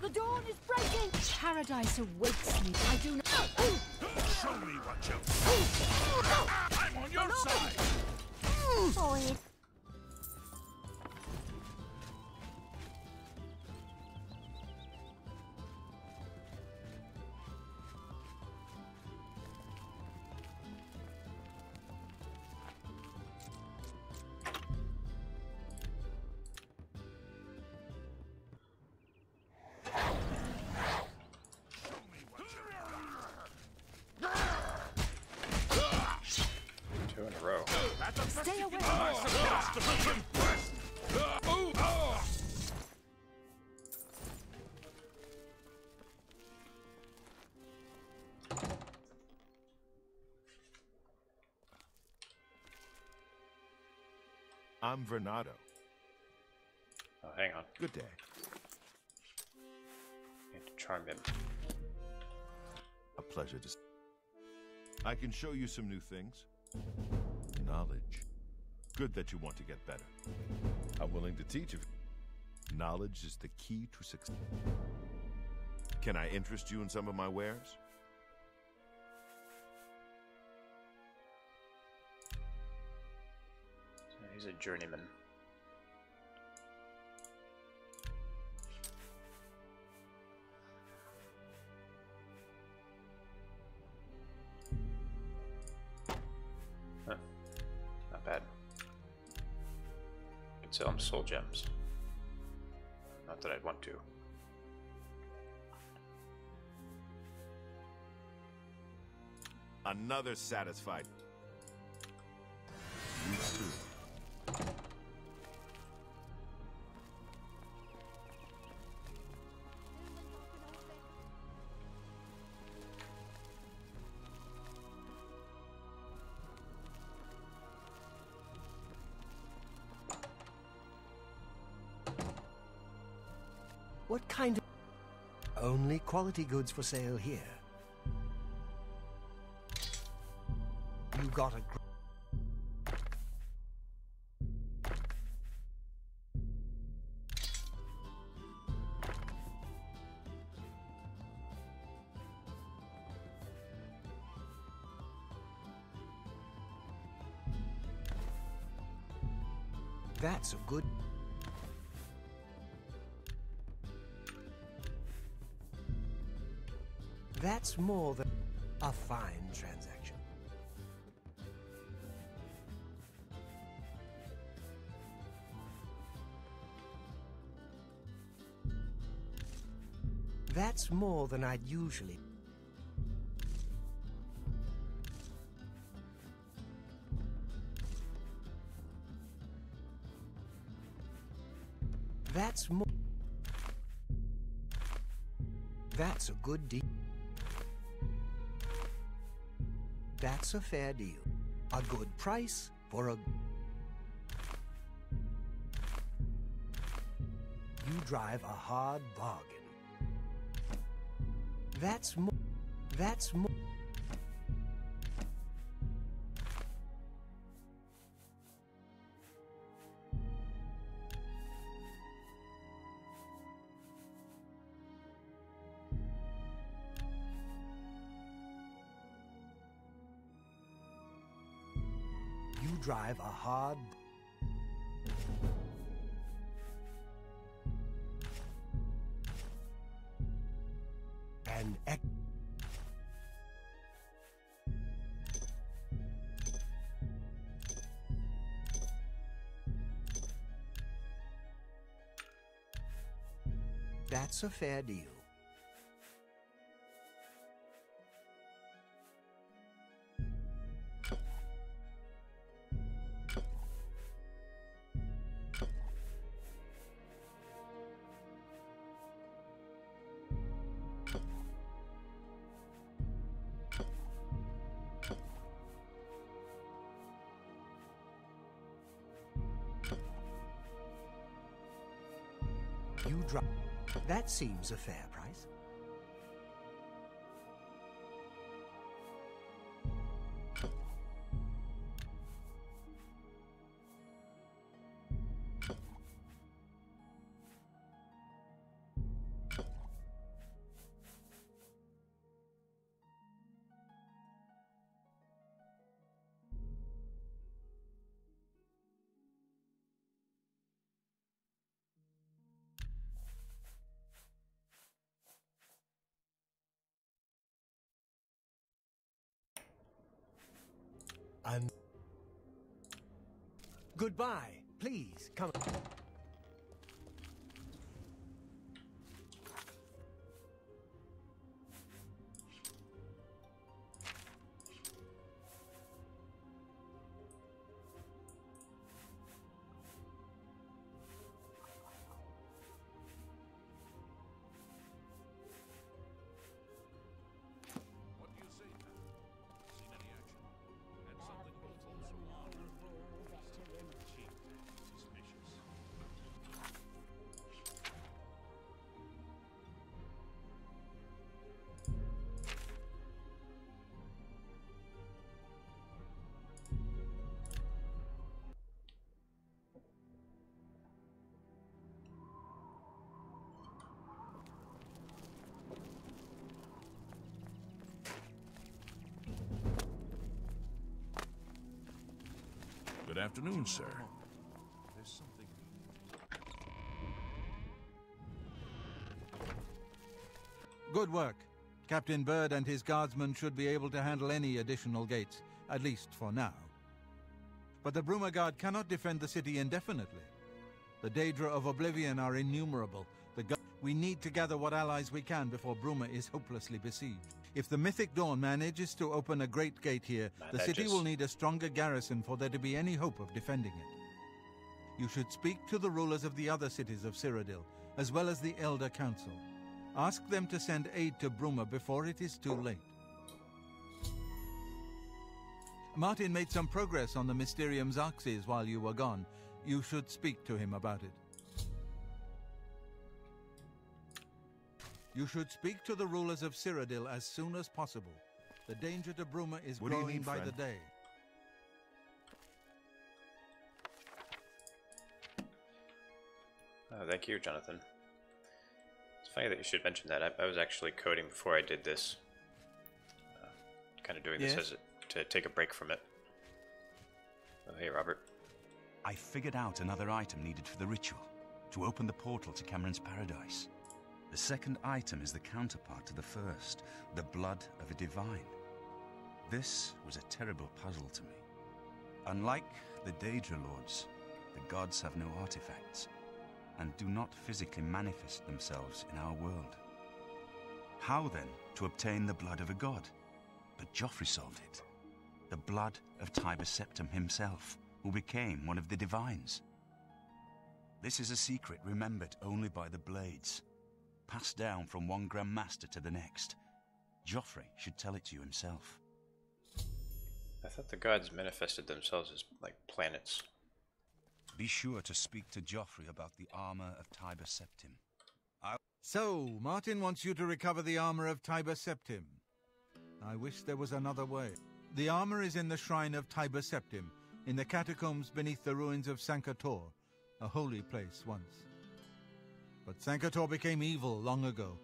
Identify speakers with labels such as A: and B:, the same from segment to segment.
A: The dawn is breaking! Paradise awaits me. I do not...
B: Show me what you... I'm on your side!
A: Boy.
C: Two in a row.
A: Stay away!
B: I'm Vernado.
C: Oh, hang on.
B: Good day.
C: Need to charm him.
B: A pleasure to... I can show you some new things. Knowledge. Good that you want to get better. I'm willing to teach you. Knowledge is the key to success. Can I interest you in some of my wares?
C: So he's a journeyman. Huh. Not bad. Could sell him soul gems. Not that I'd want to.
B: Another satisfied. You too.
D: What kind of... Only quality goods for sale here. You got a... That's a good... That's more than a fine transaction. That's more than I'd usually... That's more... That's a good deal. That's a fair deal. A good price for a... You drive a hard bargain. That's more... That's more... You drive a hard... And... That's a fair deal. You drive... That seems a fair price. And goodbye. Please come.
B: Good afternoon, sir. There's something...
E: Good work. Captain Bird and his guardsmen should be able to handle any additional gates, at least for now. But the Bruma Guard cannot defend the city indefinitely. The Daedra of Oblivion are innumerable. We need to gather what allies we can before Bruma is hopelessly besieged. If the Mythic Dawn manages to open a great gate here, the city will need a stronger garrison for there to be any hope of defending it. You should speak to the rulers of the other cities of Cyrodiil, as well as the Elder Council. Ask them to send aid to Bruma before it is too late. Martin made some progress on the Mysterium Xarxes while you were gone. You should speak to him about it. You should speak to the rulers of Cyrodiil as soon as possible. The danger to Bruma is growing by the day.
C: Thank you, Jonathan. It's funny that you should mention that. I was actually coding before I did this. Kind of doing this to take a break from it. Oh, hey, Robert.
F: I figured out another item needed for the ritual, to open the portal to Cameron's paradise. The second item is the counterpart to the first, the blood of a divine. This was a terrible puzzle to me. Unlike the Daedra Lords, the gods have no artifacts, and do not physically manifest themselves in our world. How then to obtain the blood of a god? But Joffrey solved it. The blood of Tiber Septim himself, who became one of the divines. This is a secret remembered only by the Blades, passed down from one Grand Master to the next. Joffrey should tell it to you himself.
C: I thought the gods manifested themselves as, like, planets.
F: Be sure to speak to Joffrey about the armor of Tiber Septim.
E: So, Martin wants you to recover the armor of Tiber Septim. I wish there was another way. The armor is in the shrine of Tiber Septim, in the catacombs beneath the ruins of Sankator, a holy place once. But Sankator became evil long ago.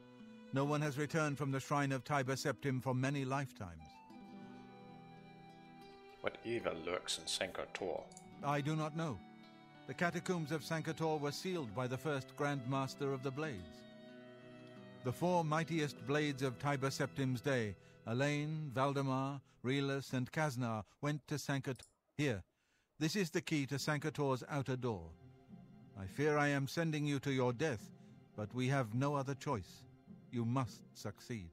E: No one has returned from the shrine of Tiber Septim for many lifetimes.
C: What evil lurks in Sankator?
E: I do not know. The catacombs of Sankator were sealed by the first Grand Master of the Blades. The four mightiest blades of Tiber Septim's day, Elaine, Valdemar, Relus, and Kaznar, went to Sankator. Here, this is the key to Sankator's outer door. I fear I am sending you to your death, but we have no other choice. You must succeed.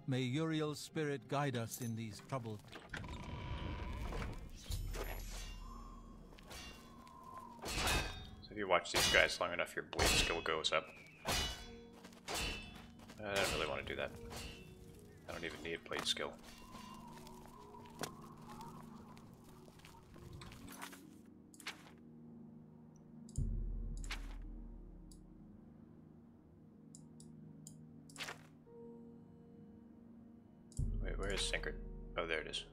E: May Uriel's spirit guide us in these troubled...
C: So if you watch these guys long enough, your blade skill goes up. I don't really want to do that. I don't even need blade skill. Wait, where is Sankard? Oh, there it is.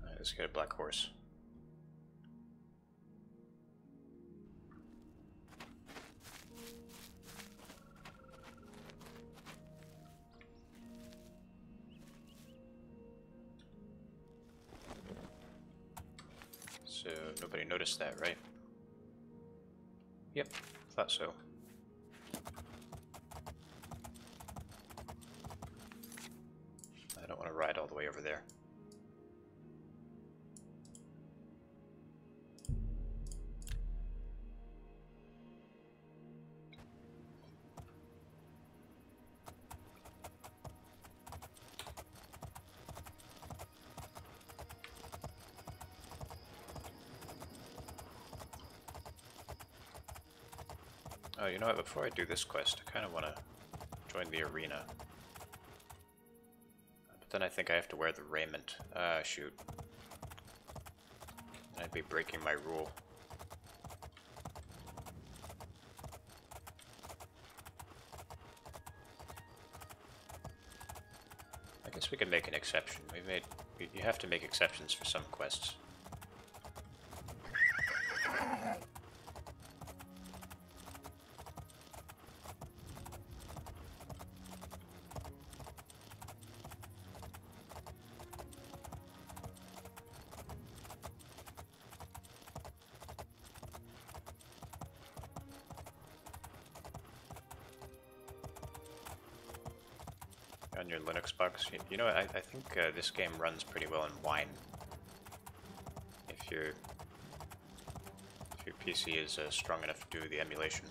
C: Alright, let's get a black horse. So nobody noticed that, right? Yep. thought so. I don't want to ride all the way over there. Oh, you know what? Before I do this quest, I kind of want to join the arena. But then I think I have to wear the raiment. Ah, shoot. I'd be breaking my rule. I guess we could make an exception. You have to make exceptions for some quests. On your Linux box, you know, I think this game runs pretty well in Wine. If your PC is strong enough to do the emulation.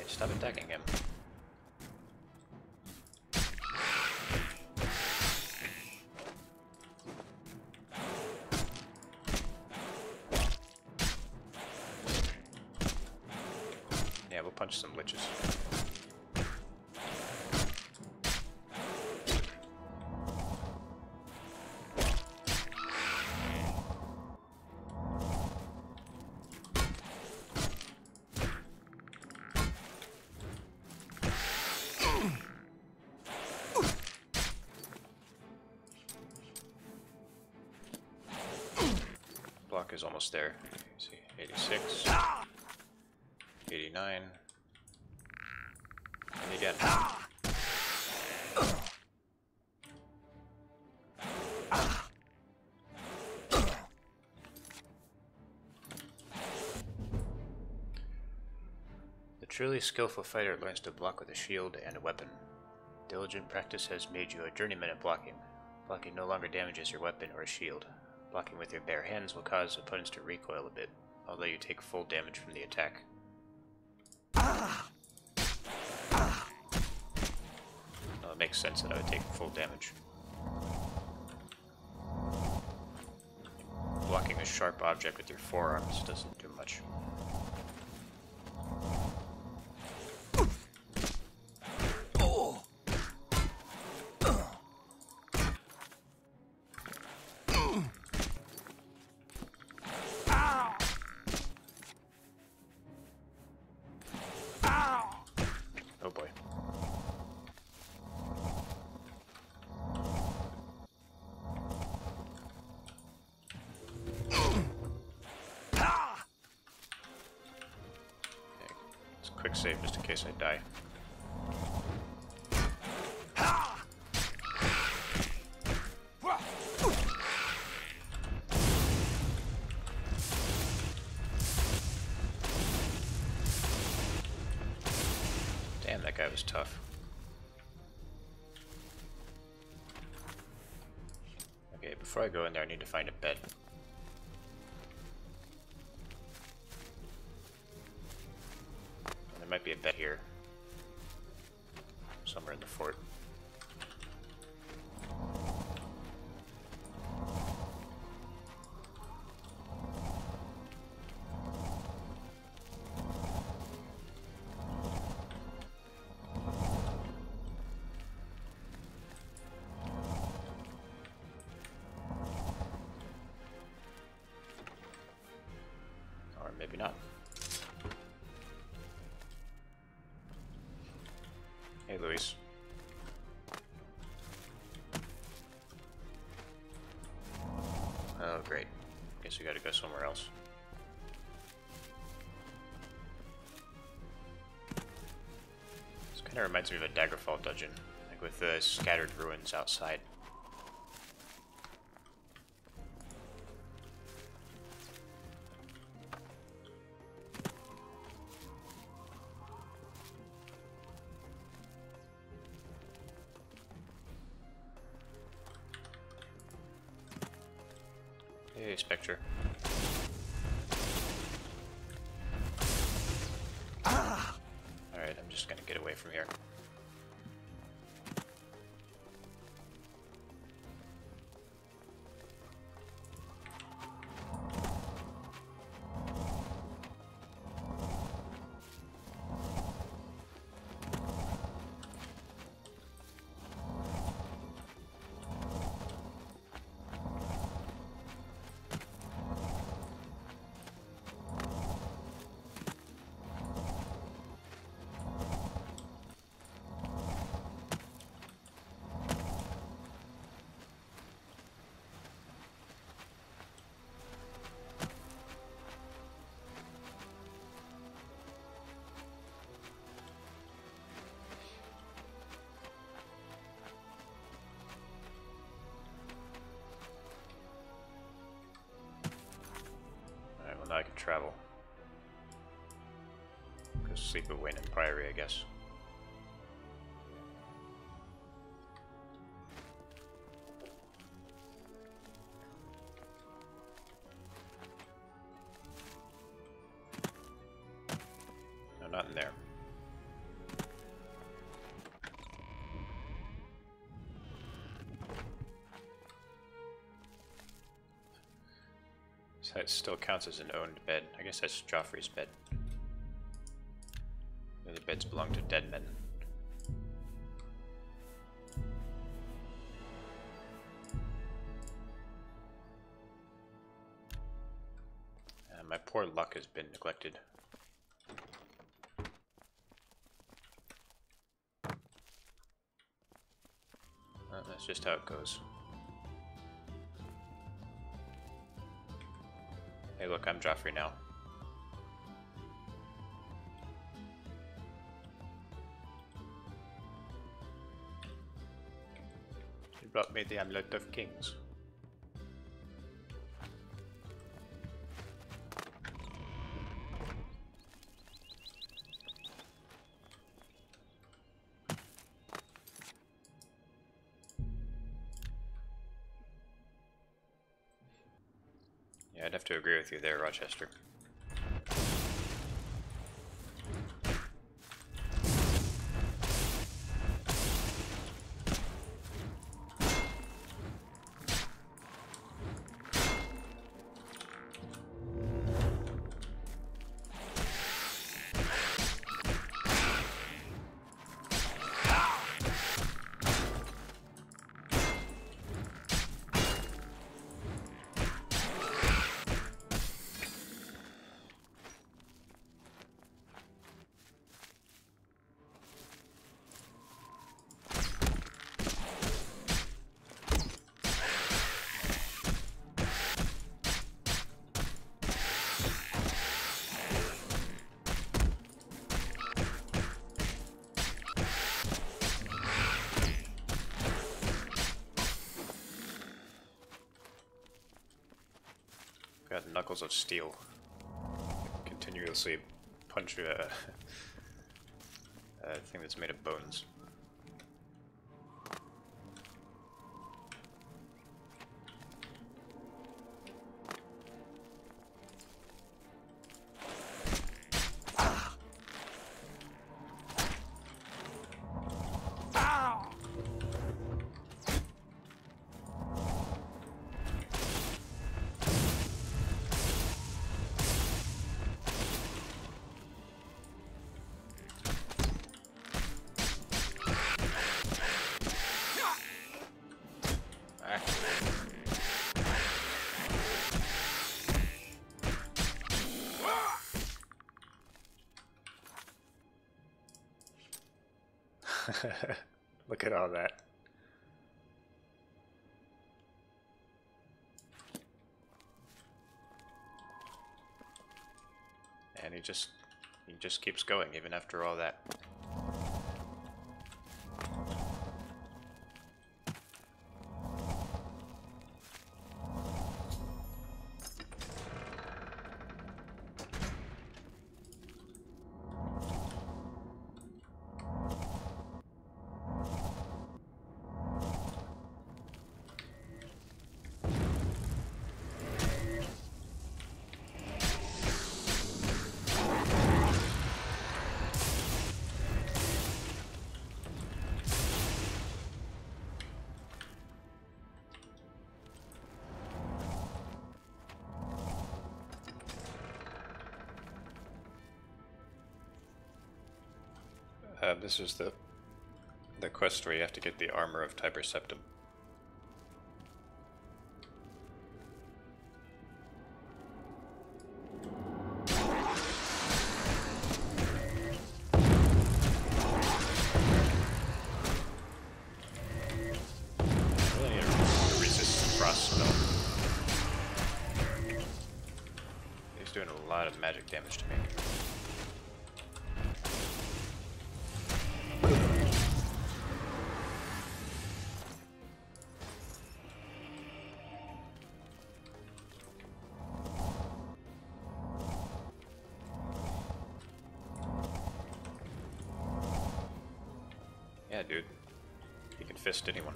C: Stop attacking him. Yeah, we'll punch some liches. Block is almost there. Let's see, 86, 89, and again. The truly skillful fighter learns to block with a shield and a weapon. Diligent practice has made you a journeyman at blocking. Blocking no longer damages your weapon or shield. Blocking with your bare hands will cause opponents to recoil a bit, although you take full damage from the attack. Well, it makes sense that I would take full damage. Blocking a sharp object with your forearms doesn't do much. Oh boy. Okay, it's a quick save just in case I die. Damn, that guy was tough. Okay, before I go in there, I need to find a bed. There might be a bed here. Somewhere in the fort. great. Guess we gotta go somewhere else. This kind of reminds me of a Daggerfall dungeon, like with the scattered ruins outside. Hey, Spectre. Alright, I'm just gonna get away from here. Alright, well now I can travel. Go sleep at Wayne and Priory, I guess. No, not in there. So it still counts as an owned bed. I guess that's Joffrey's bed. The other beds belong to dead men. My poor luck has been neglected. That's just how it goes. Hey look, I'm Joffrey now. You brought me the Amulet of Kings. Yeah, I'd have to agree with you there, Rochester. Got knuckles of steel. Continuously punch a thing that's made of bones. Look at all that. And he just keeps going even after all that. This is the quest where you have to get the armor of Tiber Septim. Really need to resist frost spell. He's doing a lot of magic damage to me. Yeah, dude. He can fist anyone.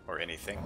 C: Or anything.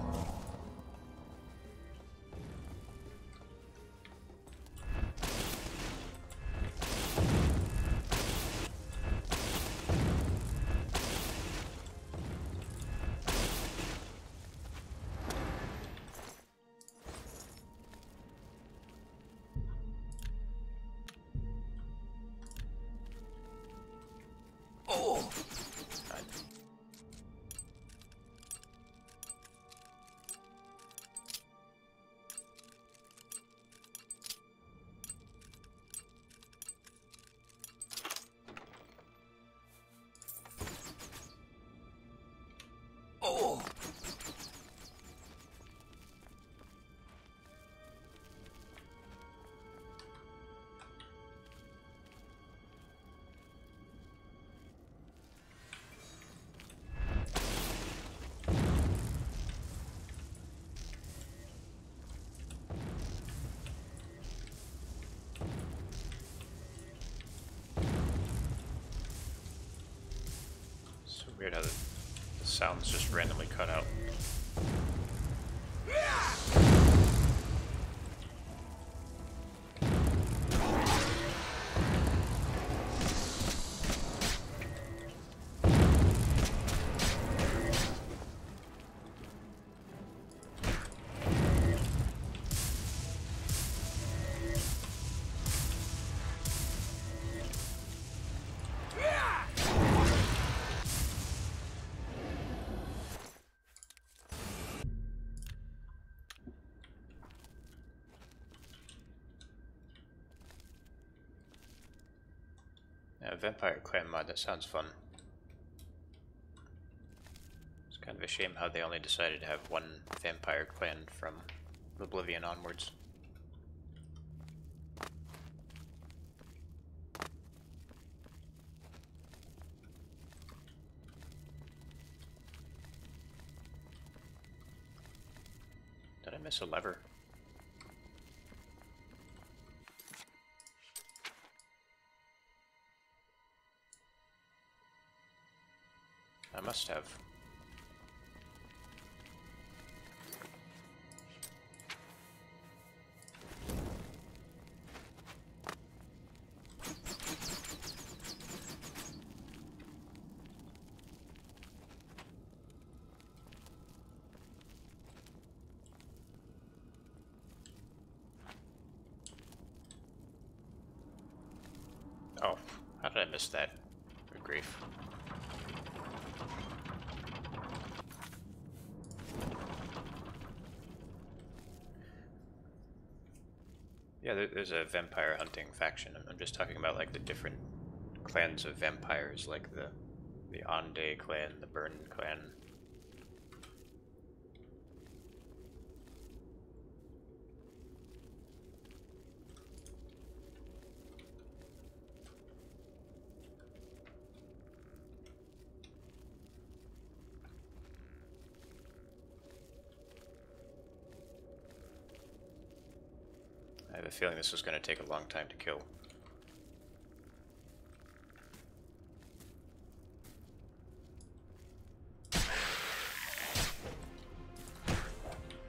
C: Weird how the sounds just randomly cut out. Yeah, Vampire Clan mod, that sounds fun. It's kind of a shame how they only decided to have one Vampire Clan from Oblivion onwards. Did I miss a lever? I must have. Oh, how did I miss that? Good grief. Yeah, there's a vampire hunting faction. I'm just talking about like the different clans of vampires, like the Onday clan, the Burn clan. I have a feeling this is going to take a long time to kill.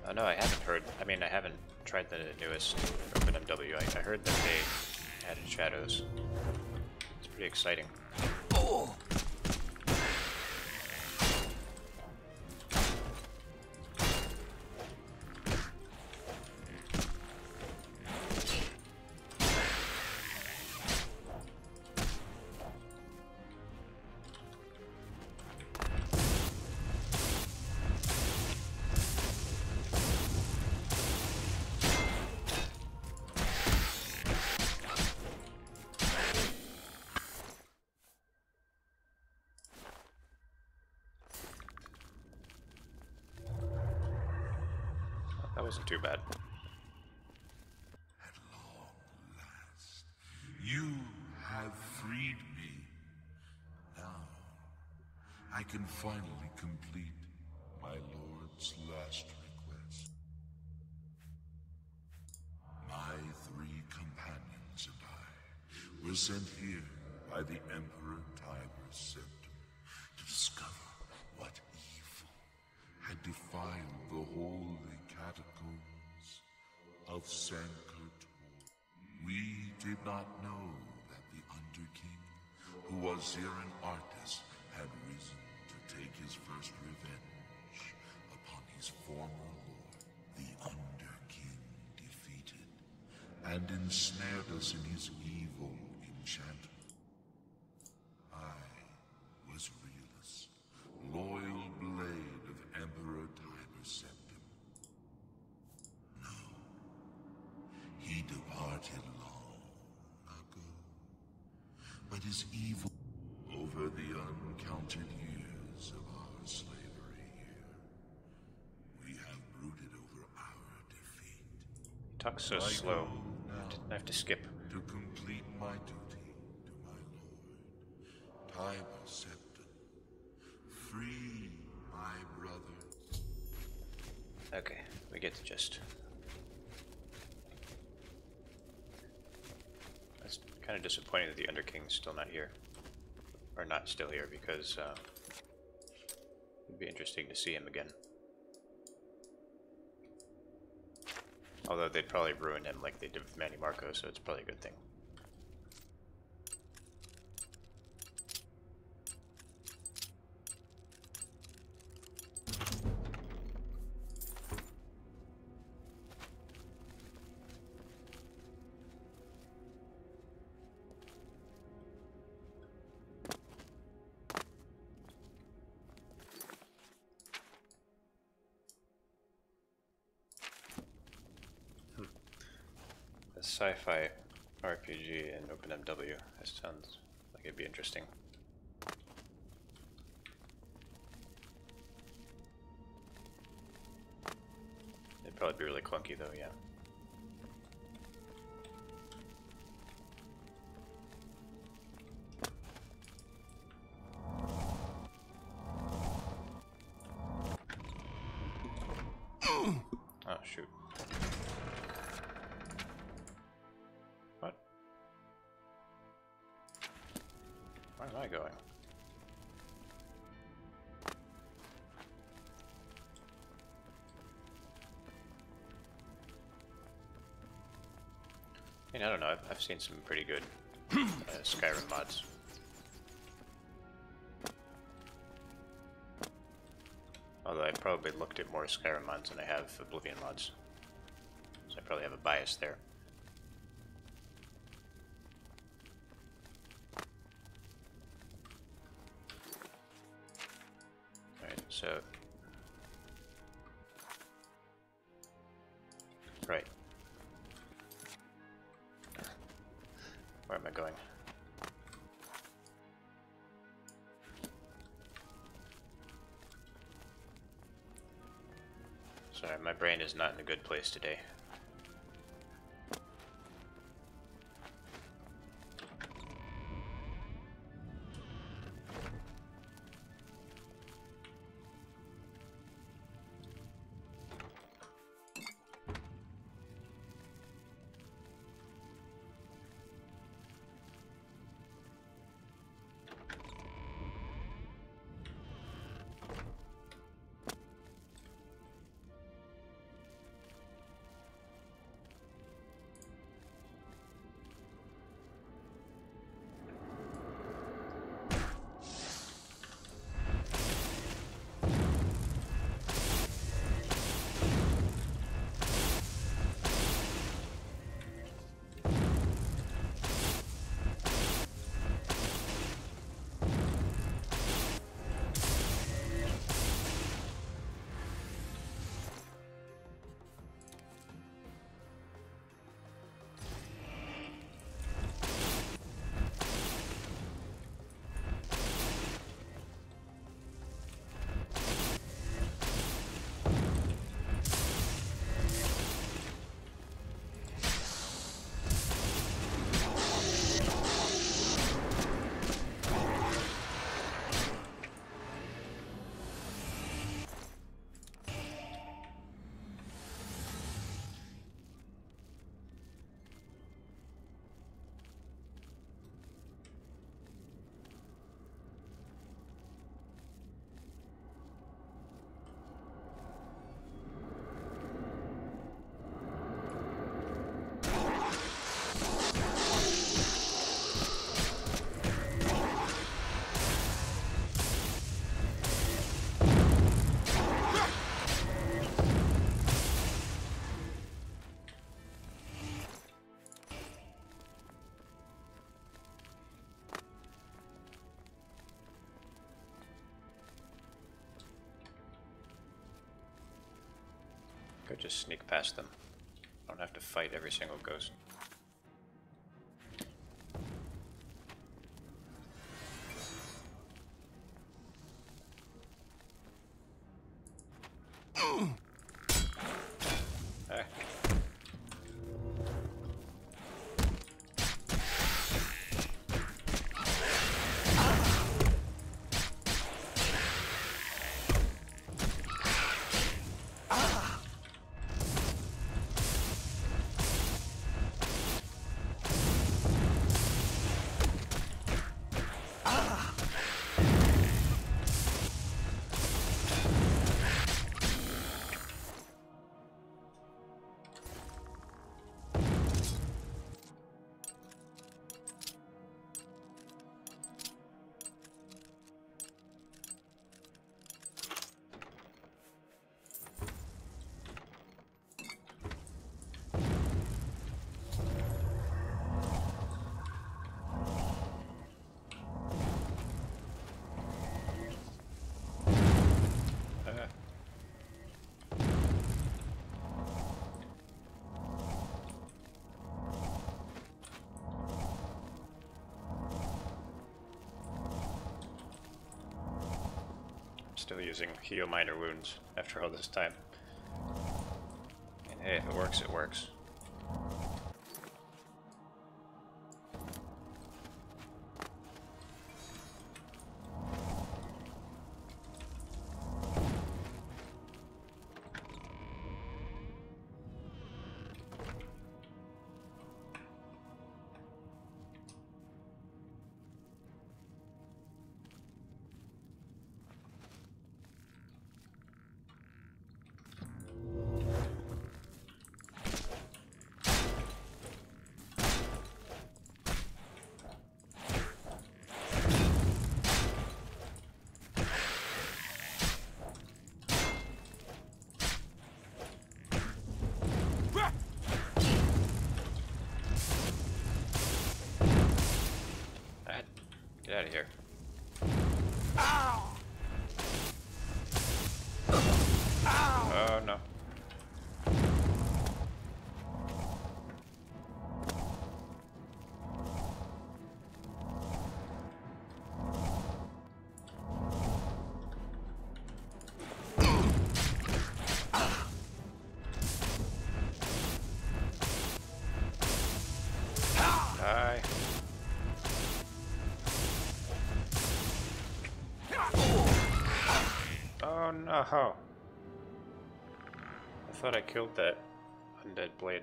C: Oh no, I haven't heard. I mean, I haven't tried the newest OpenMW. I heard that they added shadows. It's pretty exciting.
D: Oh!
C: That wasn't too bad.
G: At long last, you have freed me. Now, I can finally complete my lord's last request. My 3 companions and I were sent here by the Emperor Tiber's scepter to discover what evil had defiled the holy catacombs of Sankar-Tor. We did not know that the Underking, who was here an artist, had reason to take his first revenge upon his former lord. The Underking defeated and ensnared us in his evil enchantment. I was Realus, loyal blade of Emperor Tiber's septum. No, he departed long ago, but his evil over the uncounted years of our slavery here, we have brooded over our defeat.
C: He talks so slow. I have to skip.
G: To complete my duty to my lord, Tiber's septum. Free my brother.
C: Okay, we get the gist. That's kind of disappointing that the Underking's still not here. Or not still here, because it'd be interesting to see him again. Although they'd probably ruin him like they did with Manny Marco, so it's probably a good thing. A sci-fi RPG in OpenMW. That sounds like it'd be interesting. It'd probably be really clunky though, yeah. Oh shoot. What? Where am I going? I mean, I don't know, I've seen some pretty good Skyrim mods. Although I probably looked at more Skyrim mods than I have Oblivion mods. So I probably have a bias there. Alright, so... Right. Where am I going? Sorry, my brain is not in a good place today. just sneak past them. I don't have to fight every single ghost. Hey. Still using heal minor wounds after all this time. And hey, if it works, it works. Get out of here. Oh no. Die. Oh no! I thought I killed that undead blade.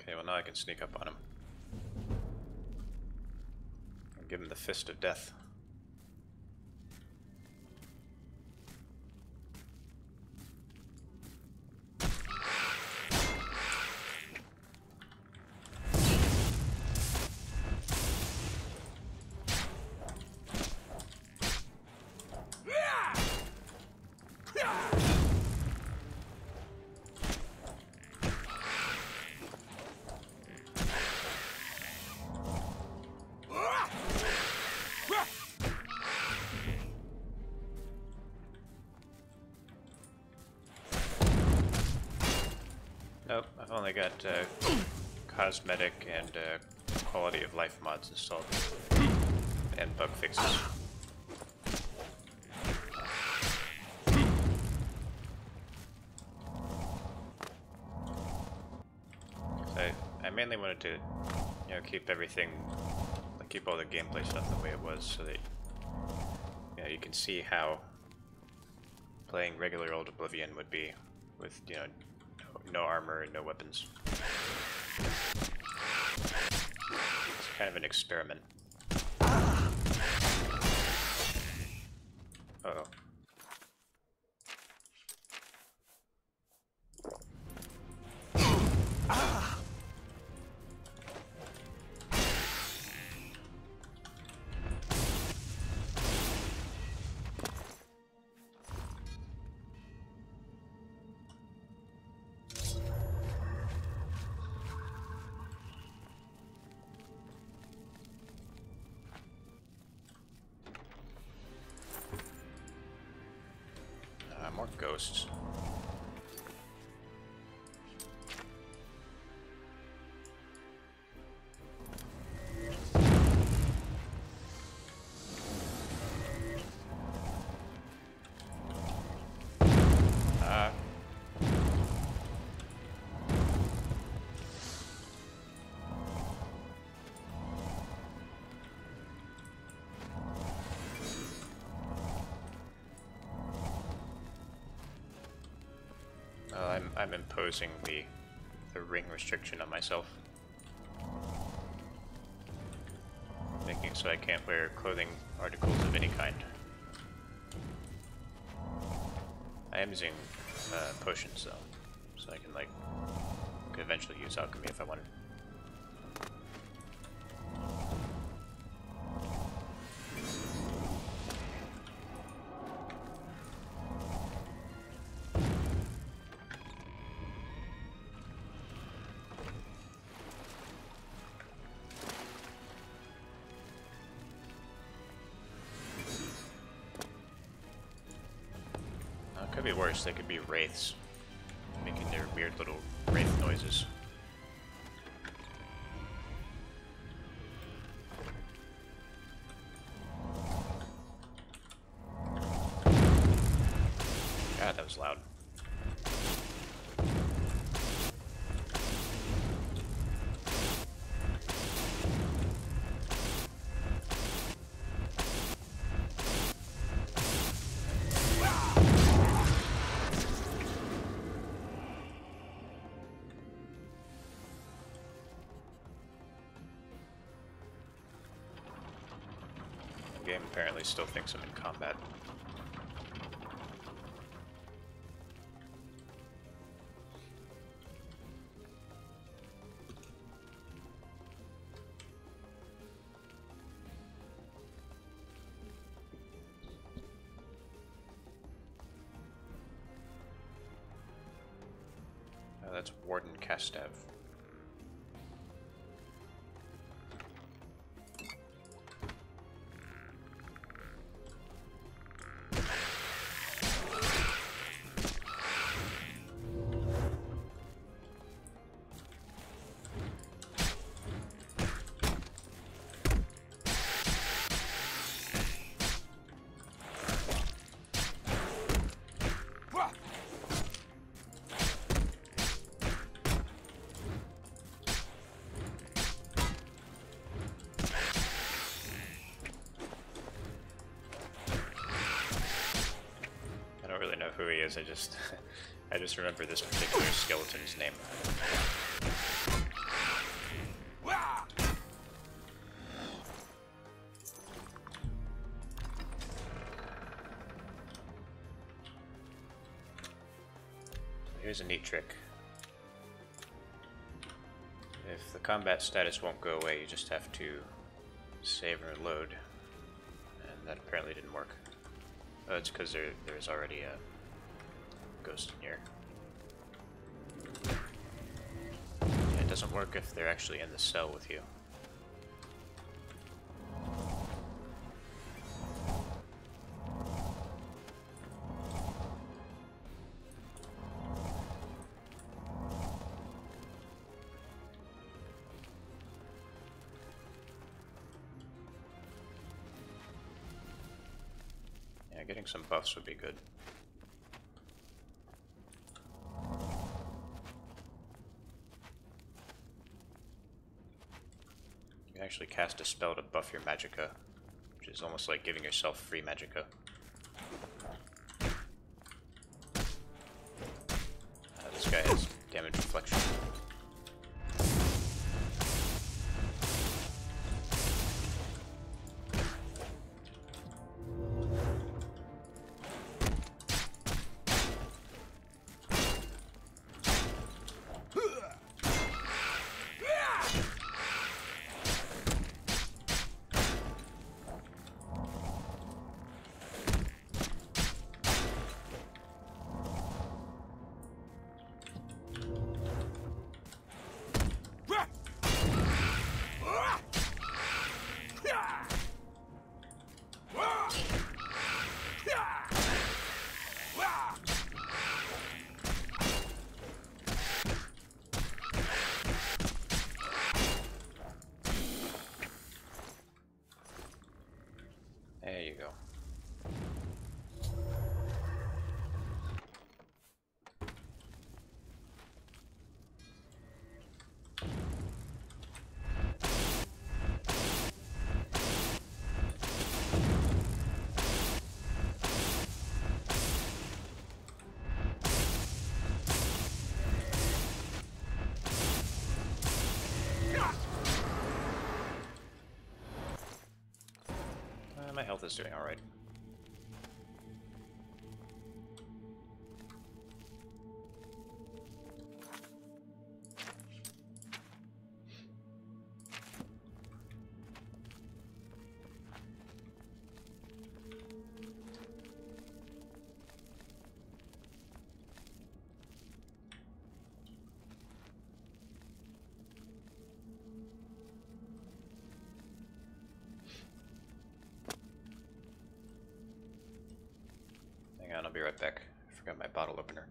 C: Okay, well now I can sneak up on him. And give him the fist of death. Nope, I've only got cosmetic and quality of life mods installed. And bug fixes. So I mainly wanted to, you know, keep everything, like keep all the gameplay stuff the way it was, so that you can see how playing regular old Oblivion would be with, you know, no armor and no weapons. It's kind of an experiment. Uh-oh. ghosts. I'm imposing the ring restriction on myself, making it so I can't wear clothing articles of any kind. I am using potions though, so I can could eventually use alchemy if I wanted. Could be worse, they could be wraiths, making their weird little wraith noises. God, that was loud. The game apparently still thinks I'm in combat. Oh, that's Warden Castev. Who he is, I just remember this particular skeleton's name. Here's a neat trick. If the combat status won't go away, you just have to save or load, and that apparently didn't work. Oh, it's because there's already a ghost in here. Yeah, it doesn't work if they're actually in the cell with you. Yeah, getting some buffs would be good. You can actually cast a spell to buff your magicka, which is almost like giving yourself free magicka. This guy has damage reflection. go. My health is doing alright. Hang on, I'll be right back. I forgot my bottle opener.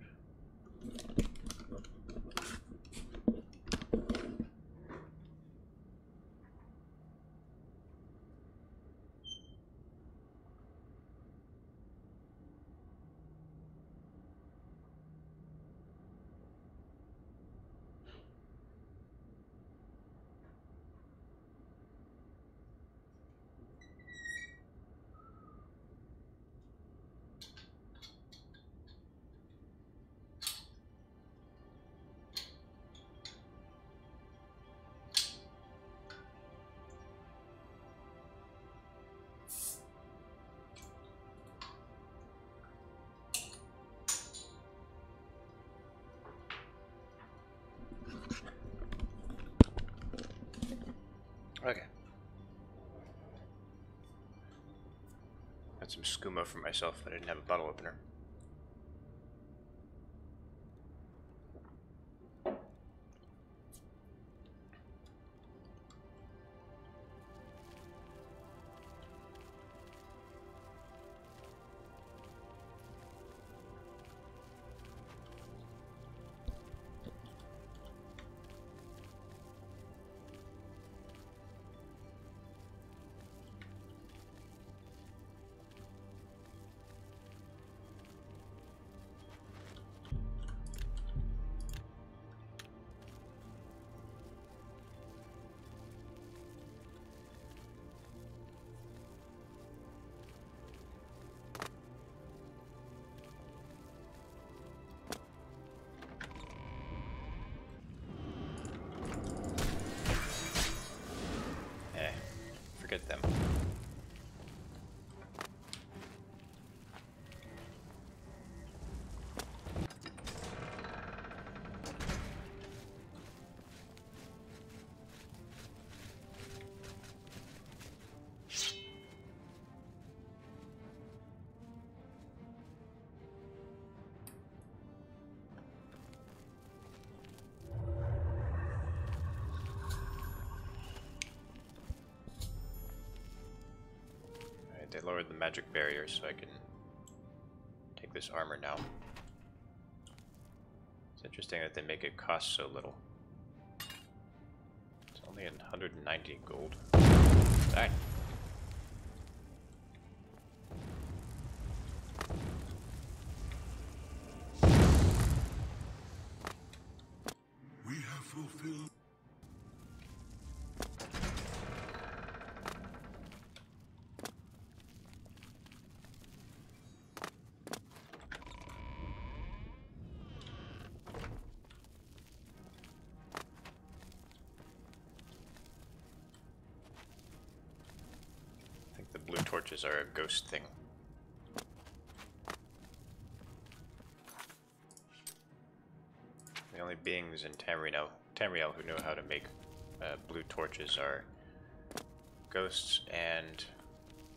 C: Okay. Got some skooma for myself, but I didn't have a bottle opener. Forget them. They lowered the magic barrier so I can take this armor now. It's interesting that they make it cost so little. It's only 190 gold. Die.
G: We have fulfilled.
C: Blue torches are a ghost thing. The only beings in Tamriel who know how to make blue torches are ghosts and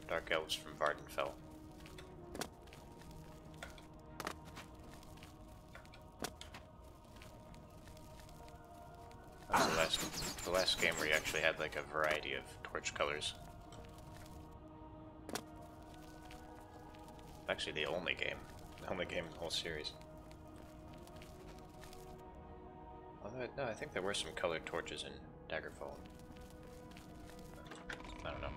C: dark elves from Vardenfell. That was the last game where you actually had like a variety of torch colors. Actually, the only game in the whole series. Although, no, I think there were some colored torches in Daggerfall. I don't know.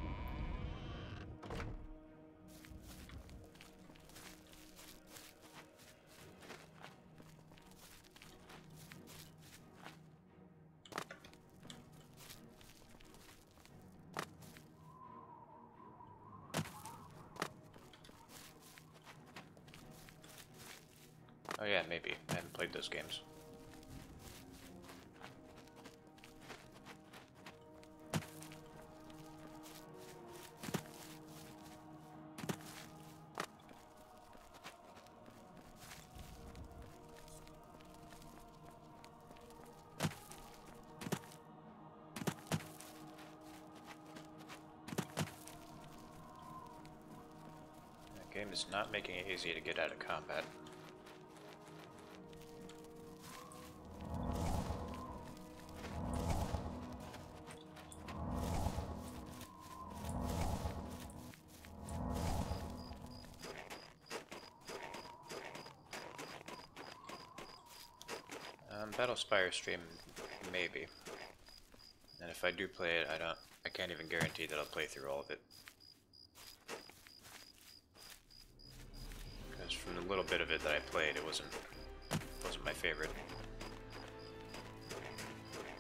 C: yeah, maybe. I haven't played those games. The game is not making it easy to get out of combat. Battle Spire stream, maybe. And if I do play it, I can't even guarantee that I'll play through all of it. Because from the little bit of it that I played, it wasn't my favorite.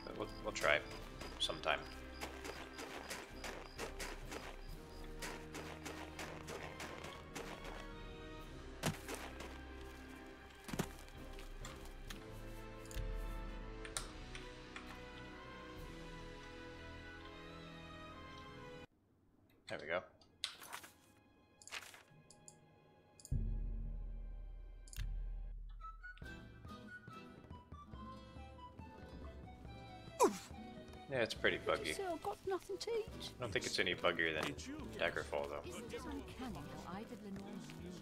C: But we'll try sometime. There we go. Yeah, it's pretty buggy.
A: So I've got nothing to eat.
C: I don't think it's any buggier than Daggerfall, though.
A: Isn't it uncanny how either Lenore moves?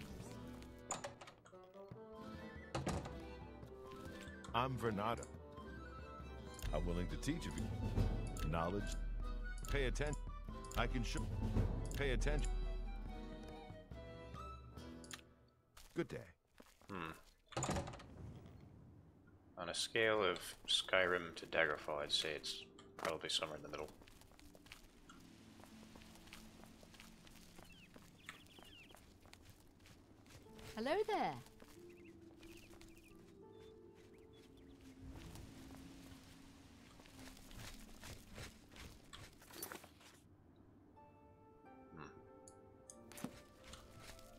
B: I'm Vernada. I'm willing to teach of you. Knowledge. Pay attention. I can show. Pay attention. Good day.
C: On a scale of Skyrim to Daggerfall, I'd say it's probably somewhere in the middle.
A: Hello there.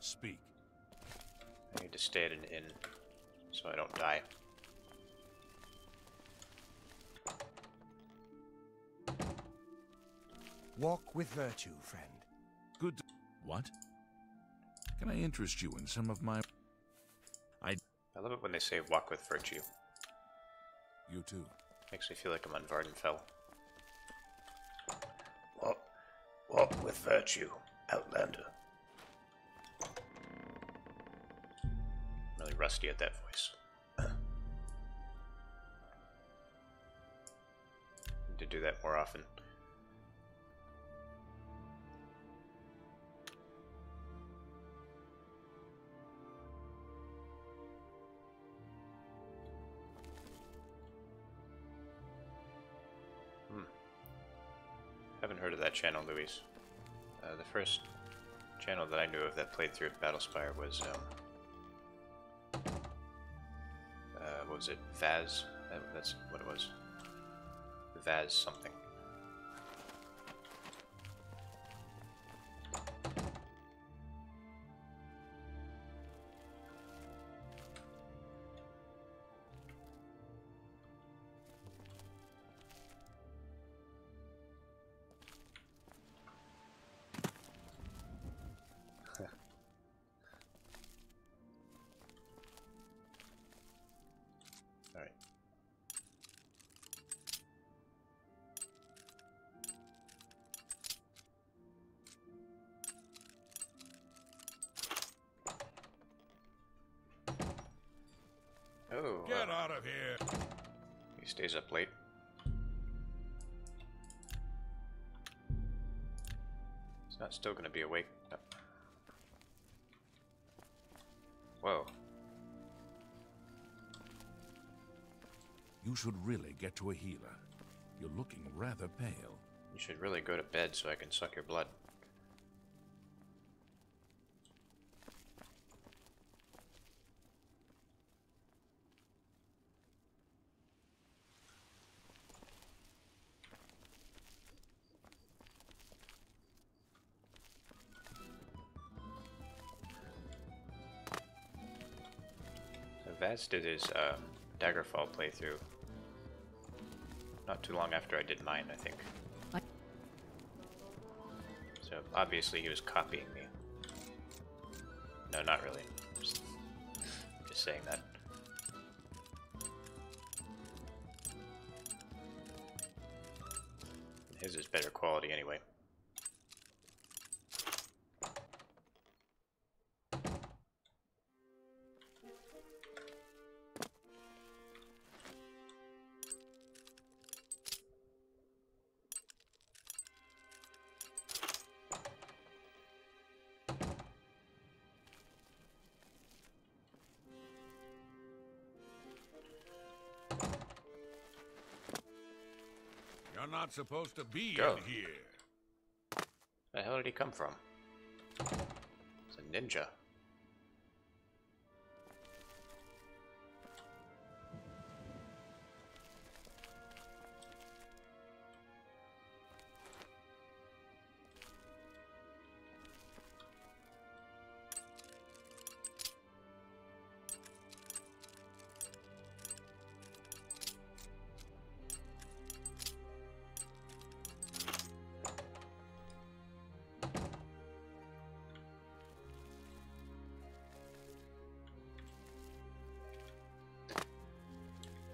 G: Speak.
C: I need to stay at an inn so I don't die.
D: Walk with virtue, friend.
G: Good. What? Can I interest you in some of my...
C: I love it when they say walk with virtue.
G: You too.
C: Makes me feel like I'm on Vardenfell. Walk with virtue, Outlander. Really rusty at that voice. Need to do that more often. Haven't heard of that channel, Louise. The first channel that I knew of that played through Battlespire was, what was it? Vaz? That's what it was. Vaz something. Alright. Oh.
G: Get out of here!
C: He stays up late. He's not still gonna be awake. No. Whoa.
G: You should really get to a healer. You're looking rather pale.
C: You should really go to bed so I can suck your blood. So Vaz did his Daggerfall playthrough not too long after I did mine, I think. So obviously he was copying me. No, not really. Just saying that. His is better quality anyway.
G: You're not supposed to be
C: Go.
G: in here.
C: Where the hell did he come from? It's a ninja.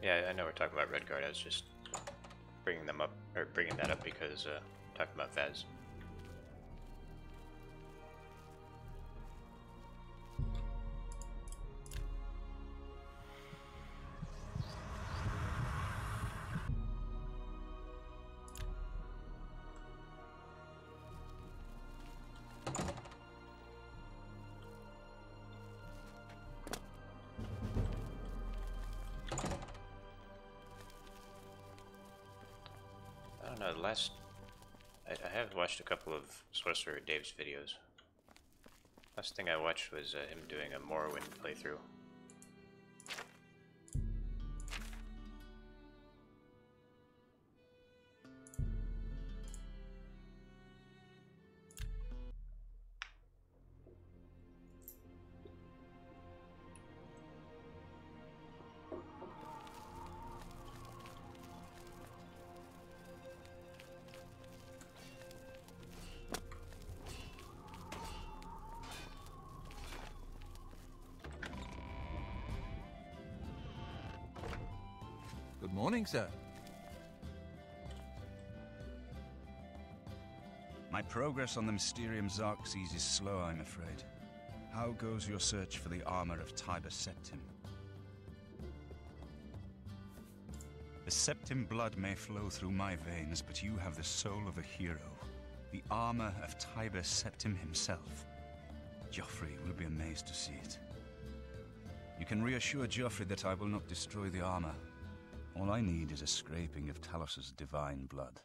C: Yeah, I know we're talking about Redguard. I was just bringing them up, or bringing that up because talking about Vaz. No, I have watched a couple of Sorcerer Dave's videos. Last thing I watched was him doing a Morrowind playthrough.
E: Good morning, sir.
F: My progress on the Mysterium Xarxes is slow, I'm afraid. How goes your search for the armor of Tiber Septim? The Septim blood may flow through my veins, but you have the soul of a hero. The armor of Tiber Septim himself. Joffrey will be amazed to see it. You can reassure Joffrey that I will not destroy the armor. All I need is a scraping of Talos's divine blood.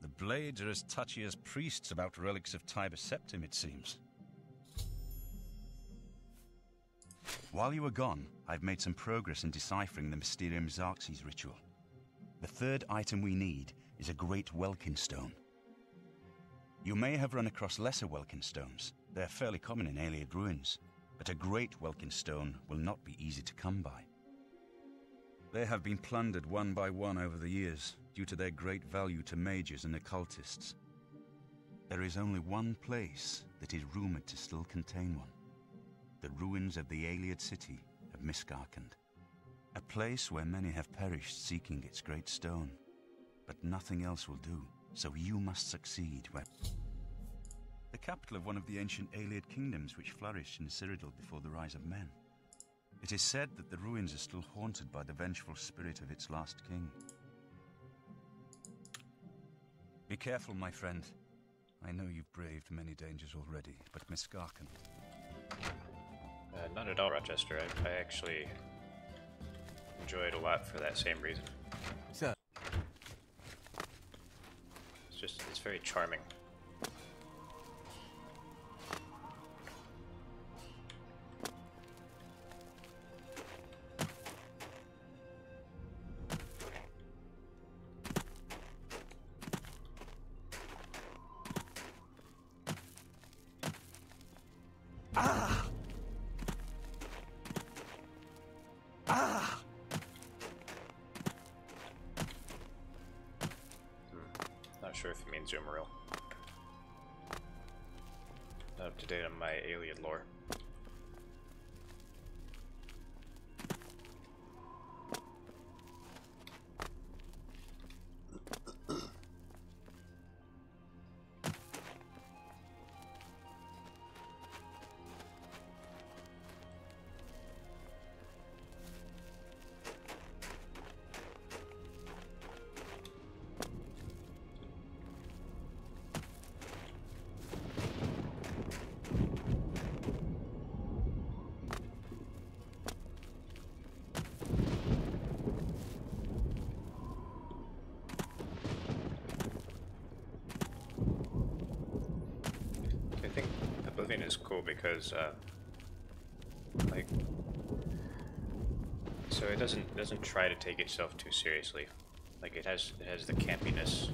F: The blades are as touchy as priests about relics of Tiber Septim, it seems. While you were gone, I've made some progress in deciphering the Mysterium Xarxes ritual. The third item we need is a great Welkin stone. You may have run across lesser Welkin stones. They're fairly common in Ayleid ruins, but a great Welkin stone will not be easy to come by. They have been plundered one by one over the years, due to their great value to mages and occultists. There is only one place that is rumored to still contain one. The ruins of the Ayleid city of Miskarkand. A place where many have perished seeking its great stone. But nothing else will do, so you must succeed where... The capital of one of the ancient Ayleid kingdoms which flourished in Cyrodiil before the rise of men. It is said that the ruins are still haunted by the vengeful spirit of its last king. Be careful, my friend. I know you've braved many dangers already, but Miskarkand...
C: Not at all, Rochester. I actually enjoy it a lot for that same reason.
E: Sir.
C: It's very charming. if it means Umaril. Not up to date on my alien lore. Oblivion is cool because, like, so it doesn't try to take itself too seriously. Like it has the campiness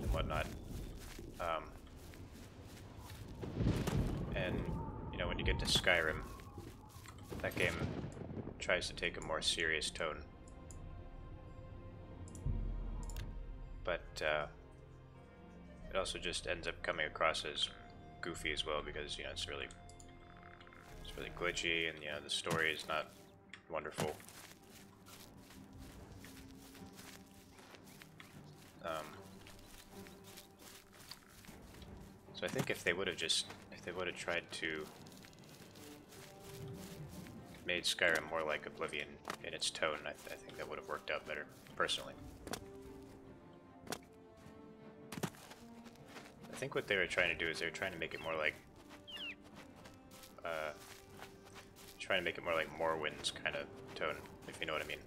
C: and whatnot, and you know when you get to Skyrim, that game tries to take a more serious tone, but it also just ends up coming across as goofy as well because you know it's really glitchy and you know the story is not wonderful. So I think if they would have tried to made Skyrim more like Oblivion in its tone, I think that would have worked out better personally. I think what they were trying to do is they were trying to make it more like Morrowind's kind of tone, if you know what I mean.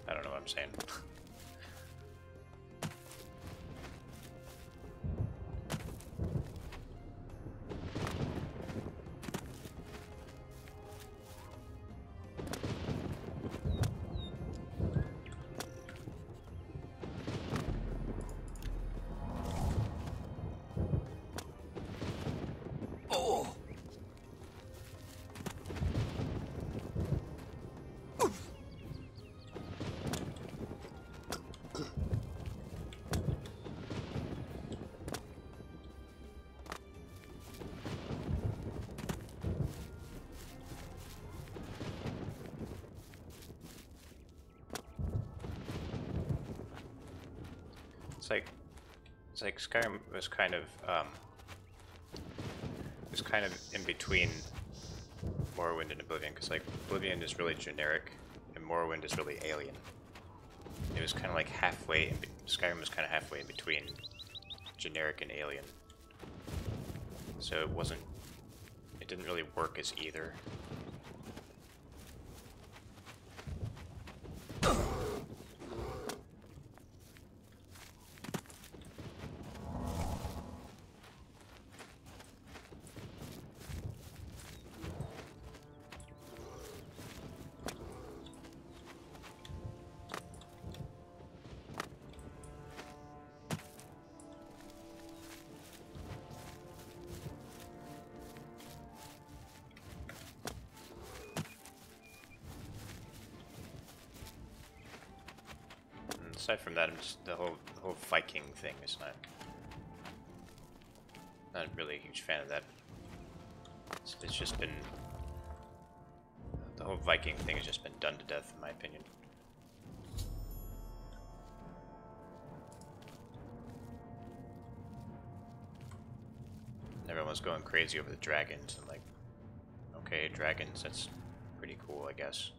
C: I don't know what I'm saying. It's like Skyrim was kind of in between Morrowind and Oblivion, because like Oblivion is really generic and Morrowind is really alien. It was kind of like halfway. Skyrim was kind of halfway in between generic and alien, so it didn't really work as either. Aside from that, the whole Viking thing is not really a huge fan of that. It's just been the whole Viking thing has just been done to death, in my opinion. Everyone's going crazy over the dragons. I'm like, okay, dragons, that's pretty cool, I guess.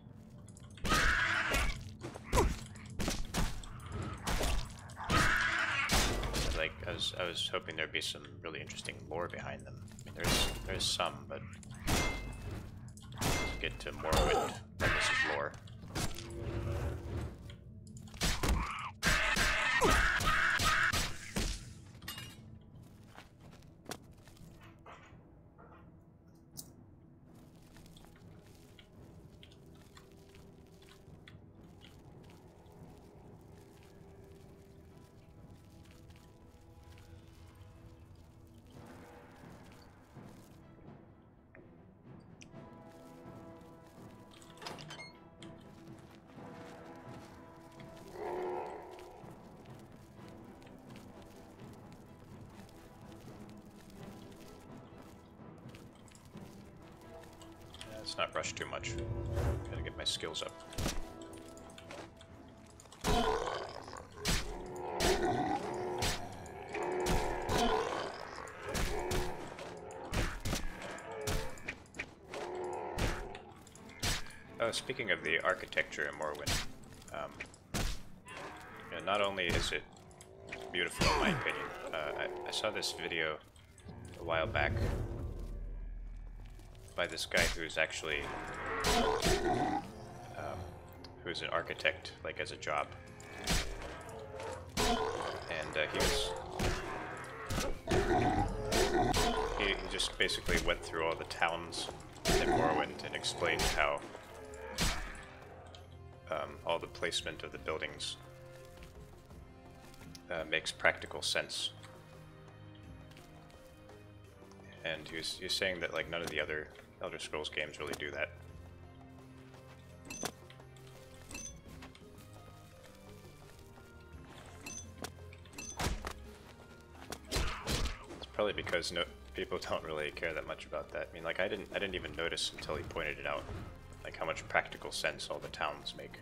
C: Like, I was hoping there'd be some really interesting lore behind them. I mean, there's some, but to get to Morrowind, this is lore. Let's not rush too much. Gotta get my skills up. Oh, speaking of the architecture in Morrowind, you know, not only is it beautiful in my opinion, I saw this video a while back by this guy who's actually who's an architect, like as a job, and he just basically went through all the towns in Morrowind and explained how all the placement of the buildings makes practical sense. And he was saying that like none of the other Elder Scrolls games really do that. It's probably because people don't really care that much about that. I mean, like I didn't even notice until he pointed it out, like how much practical sense all the towns make.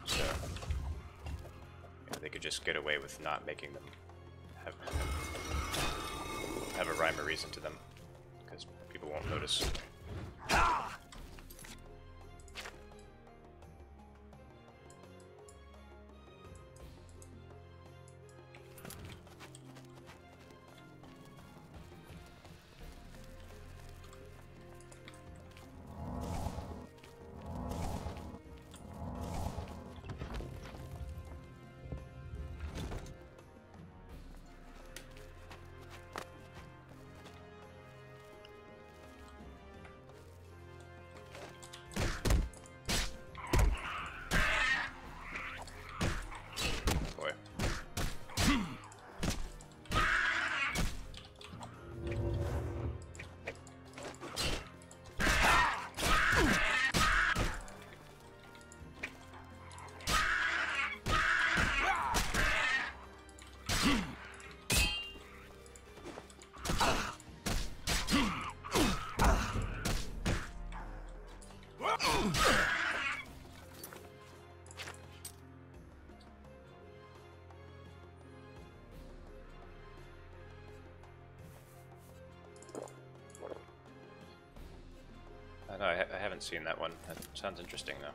C: So you know, they could just get away with not making them have a rhyme or reason to them, because people won't notice. No, I haven't seen that one. That sounds interesting, though.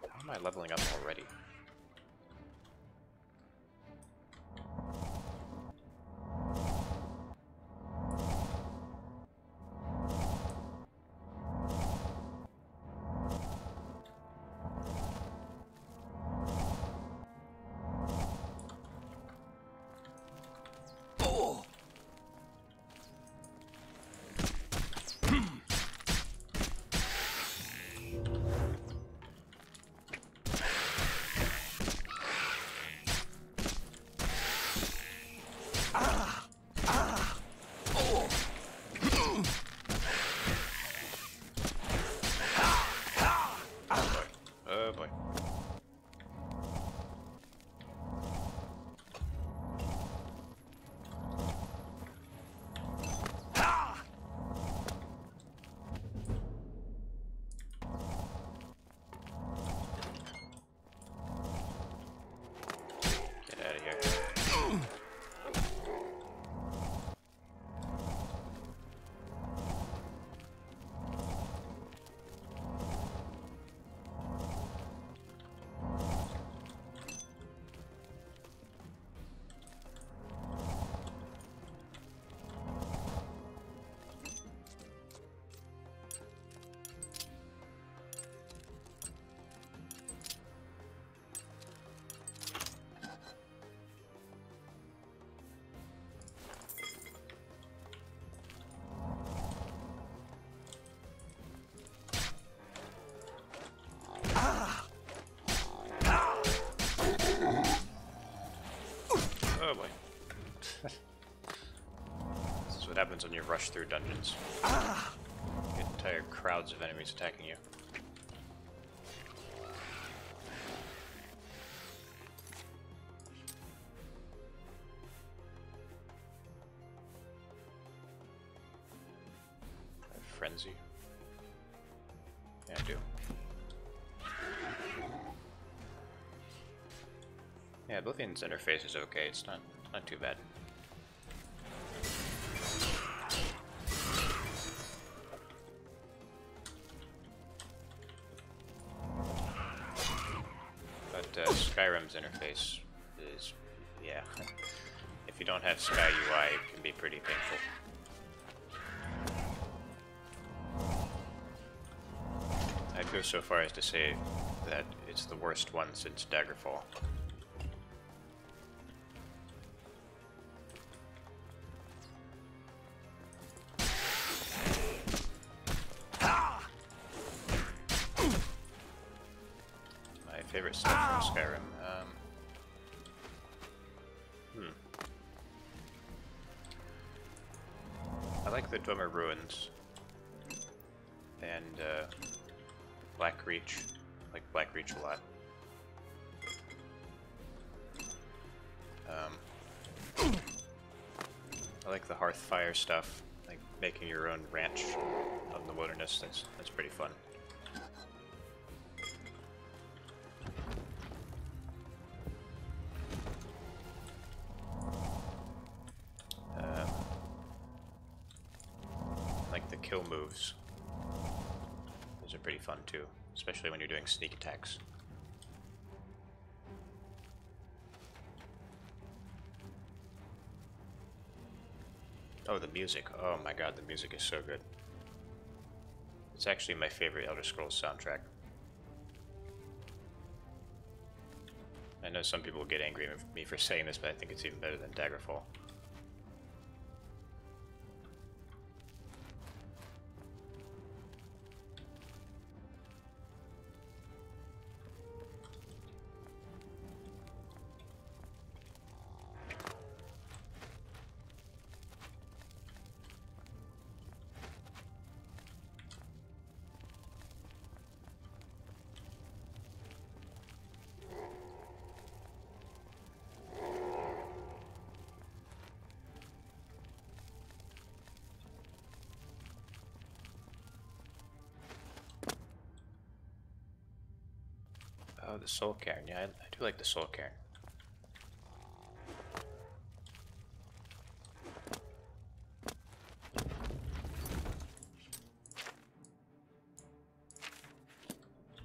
C: How am I leveling up already? Oh boy. This is what happens when you rush through dungeons. You get entire crowds of enemies attacking you. Frenzy? Yeah, I do. Yeah, Oblivion's interface is okay. It's not too bad. But Skyrim's interface is, yeah. If you don't have Sky UI, it can be pretty painful. I'd go so far as to say that it's the worst one since Daggerfall. My favorite stuff from Skyrim. I like the Dwemer Ruins and Blackreach. I like Blackreach a lot. I like the Hearthfire stuff, like making your own ranch out in the wilderness. That's pretty fun. Like the kill moves. Those are pretty fun too, especially when you're doing sneak attacks. Oh, the music. Oh my god, the music is so good. It's actually my favorite Elder Scrolls soundtrack. I know some people will get angry with me for saying this, but I think it's even better than Daggerfall. Oh, the Soul Cairn. Yeah, I do like the Soul Cairn.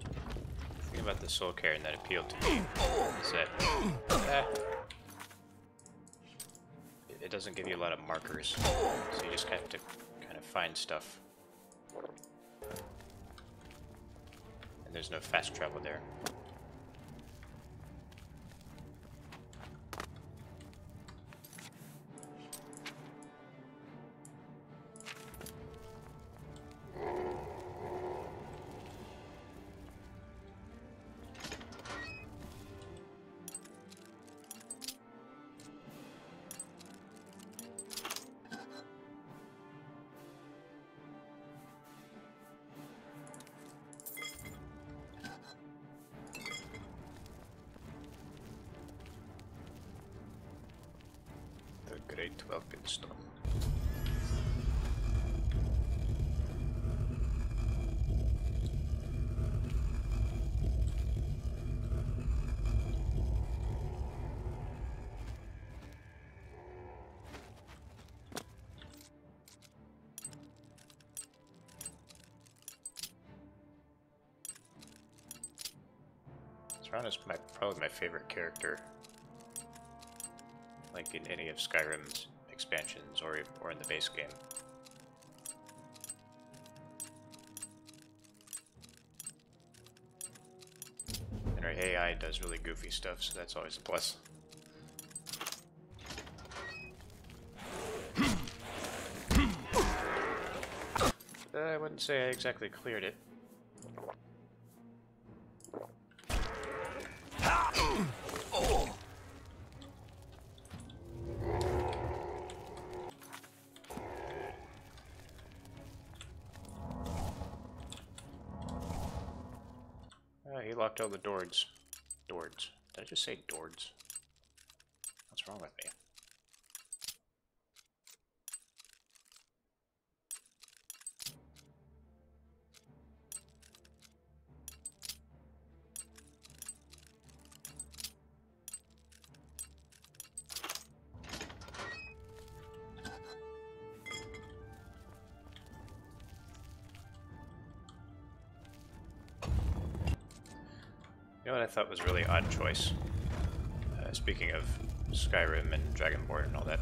C: The thing about the Soul Cairn that appealed to me is that it doesn't give you a lot of markers, so you just have to kind of find stuff. And there's no fast travel there. Great Welkenstone. Thrawn is probably my favorite character. Like in any of Skyrim's expansions or in the base game. And our AI does really goofy stuff, so that's always a plus. I wouldn't say I exactly cleared it. He locked all the doors. Did I just say doors? What's wrong with me? what I thought was a really odd choice? Speaking of Skyrim and Dragonborn and all that.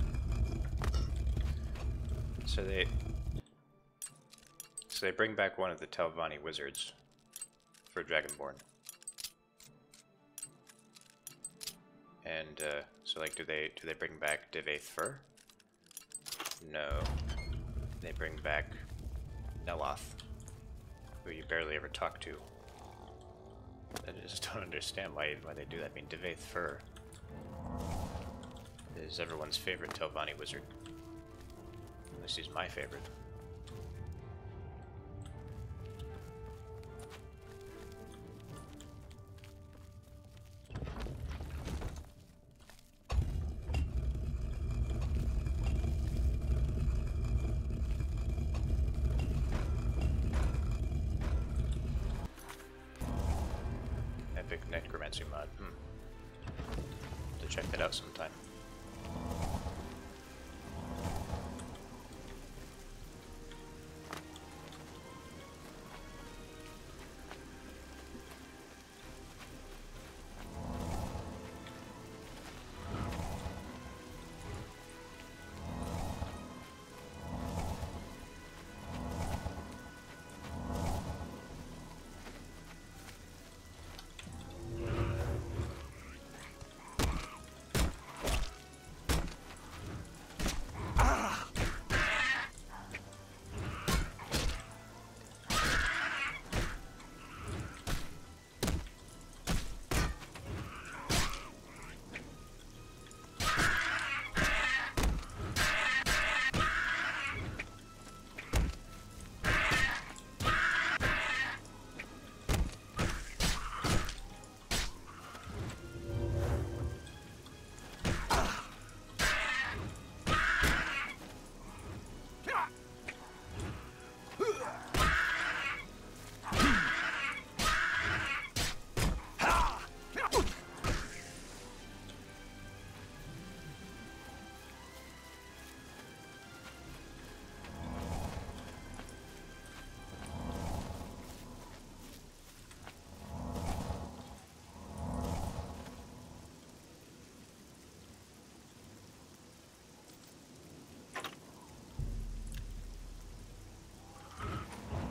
C: So they bring back one of the Telvanni wizards for Dragonborn. And so like do they bring back Divaith Fur? No. They bring back Neloth, who you barely ever talk to. I just don't understand why they do that. I mean, Divaith Fur is everyone's favorite Telvanni wizard. At least he's my favorite. Epic necromancy mod. Have to check that out sometime.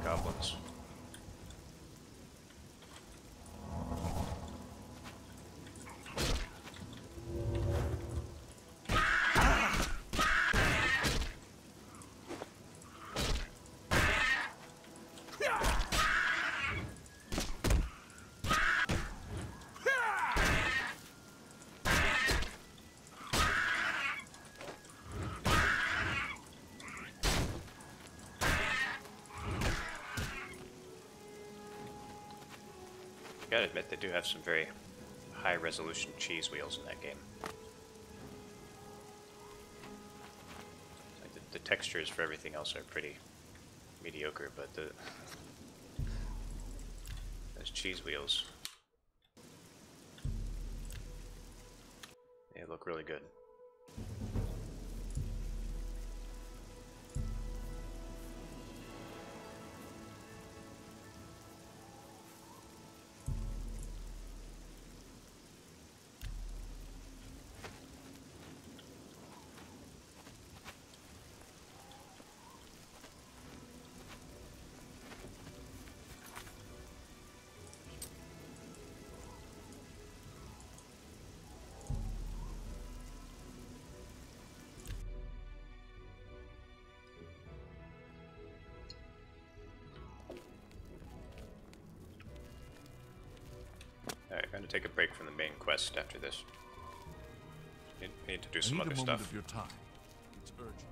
C: Goblins. Gotta admit, they do have some very high-resolution cheese wheels in that game. Like the textures for everything else are pretty mediocre, but those cheese wheels, they look really good. Alright, I'm going to take a break from the main quest after this. Need to do some other stuff.
G: Of your time. It's urgent.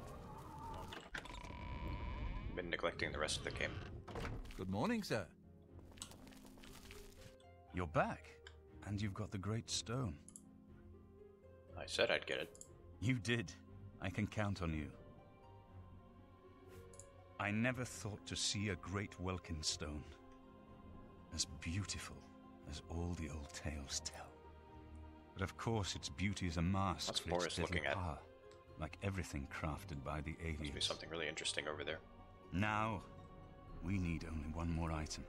C: Been neglecting the rest of the game.
E: Good morning, sir.
F: You're back, and you've got the Great Stone.
C: I said I'd get it.
F: You did. I can count on you. I never thought to see a great Welkin stone as beautiful as all the old tales tell. But of course, its beauty is a mask
C: What's
F: for
C: Boris
F: its deadly
C: looking at?
F: power, like everything crafted by the aliens.
C: Must be something really interesting over there.
F: Now, we need only one more item,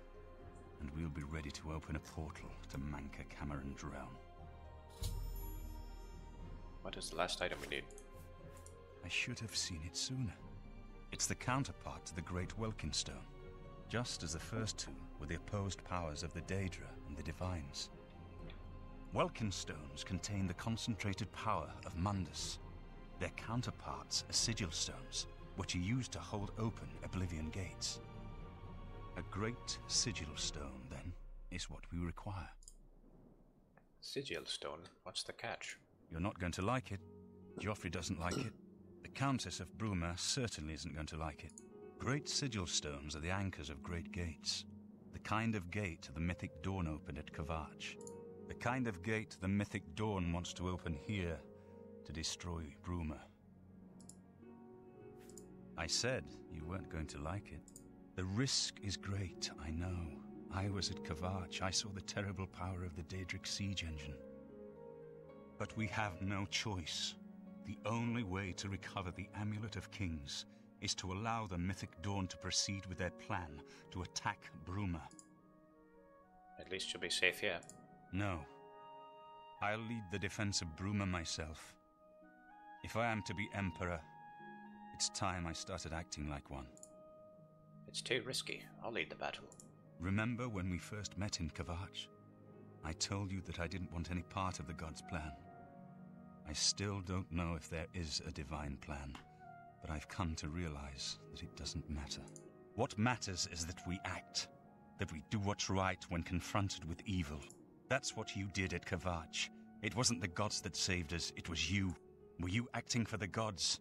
F: and we'll be ready to open a portal to Manka Cameron's realm.
C: What is the last item we need?
F: I should have seen it sooner. It's the counterpart to the Great Welkin Stone, just as the first two were the opposed powers of the Daedra and the Divines. Welkin stones contain the concentrated power of Mundus. Their counterparts are sigil stones, which are used to hold open Oblivion gates. A great sigil stone, then, is what we require.
C: Sigil stone? What's the catch?
F: You're not going to like it. Joffrey doesn't like it. The Countess of Bruma certainly isn't going to like it. Great sigil stones are the anchors of great gates. The kind of gate the mythic Dawn opened at Kavach. The kind of gate the mythic Dawn wants to open here to destroy Bruma. I said you weren't going to like it. The risk is great, I know. I was at Kavach. I saw the terrible power of the Daedric siege engine. But we have no choice. The only way to recover the Amulet of Kings is to allow the mythic Dawn to proceed with their plan to attack Bruma.
C: At least you'll be safe here.
F: No. I'll lead the defense of Bruma myself. If I am to be Emperor, it's time I started acting like one.
C: It's too risky. I'll lead the battle.
F: Remember when we first met in Kavach? I told you that I didn't want any part of the God's plan. I still don't know if there is a divine plan, but I've come to realize that it doesn't matter. What matters is that we act, that we do what's right when confronted with evil. That's what you did at Kavach. It wasn't the gods that saved us, it was you. Were you acting for the gods?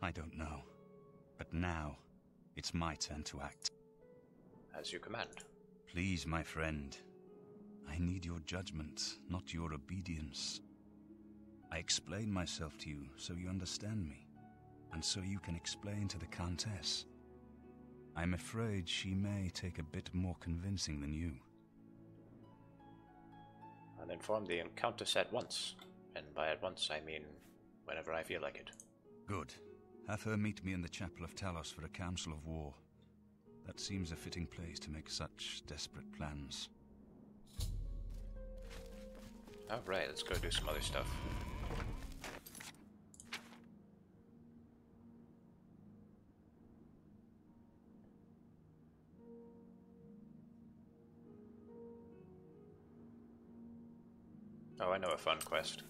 F: I don't know. But now, it's my turn to act.
C: As you command.
F: Please, my friend. I need your judgment, not your obedience. I explain myself to you so you understand me, and so you can explain to the Countess. I'm afraid she may take a bit more convincing than you.
C: I'll inform the Countess at once, and by at once I mean whenever I feel like it.
F: Good. Have her meet me in the Chapel of Talos for a council of war. That seems a fitting place to make such desperate plans.
C: Alright, let's go do some other stuff. Oh, I know a fun quest.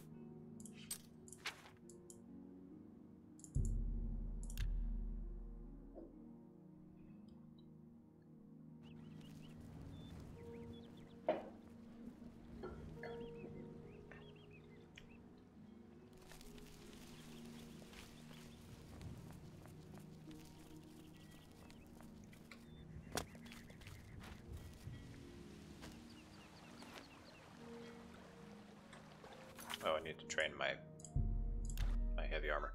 C: Oh, I need to train my heavy armor.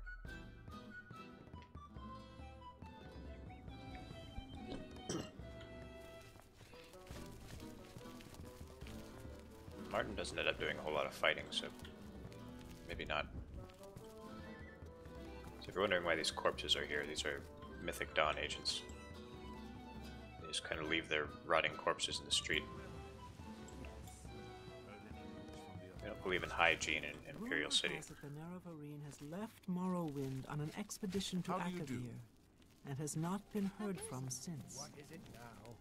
C: Martin doesn't end up doing a whole lot of fighting, so maybe not. So if you're wondering why these corpses are here, these are Mythic Dawn agents. They just kind of leave their rotting corpses in the street. They don't believe in hygiene in Imperial City.
H: That the Nerevarine has left Morrowind on an expedition to Akavir, and has not been heard from since.
D: What is it now?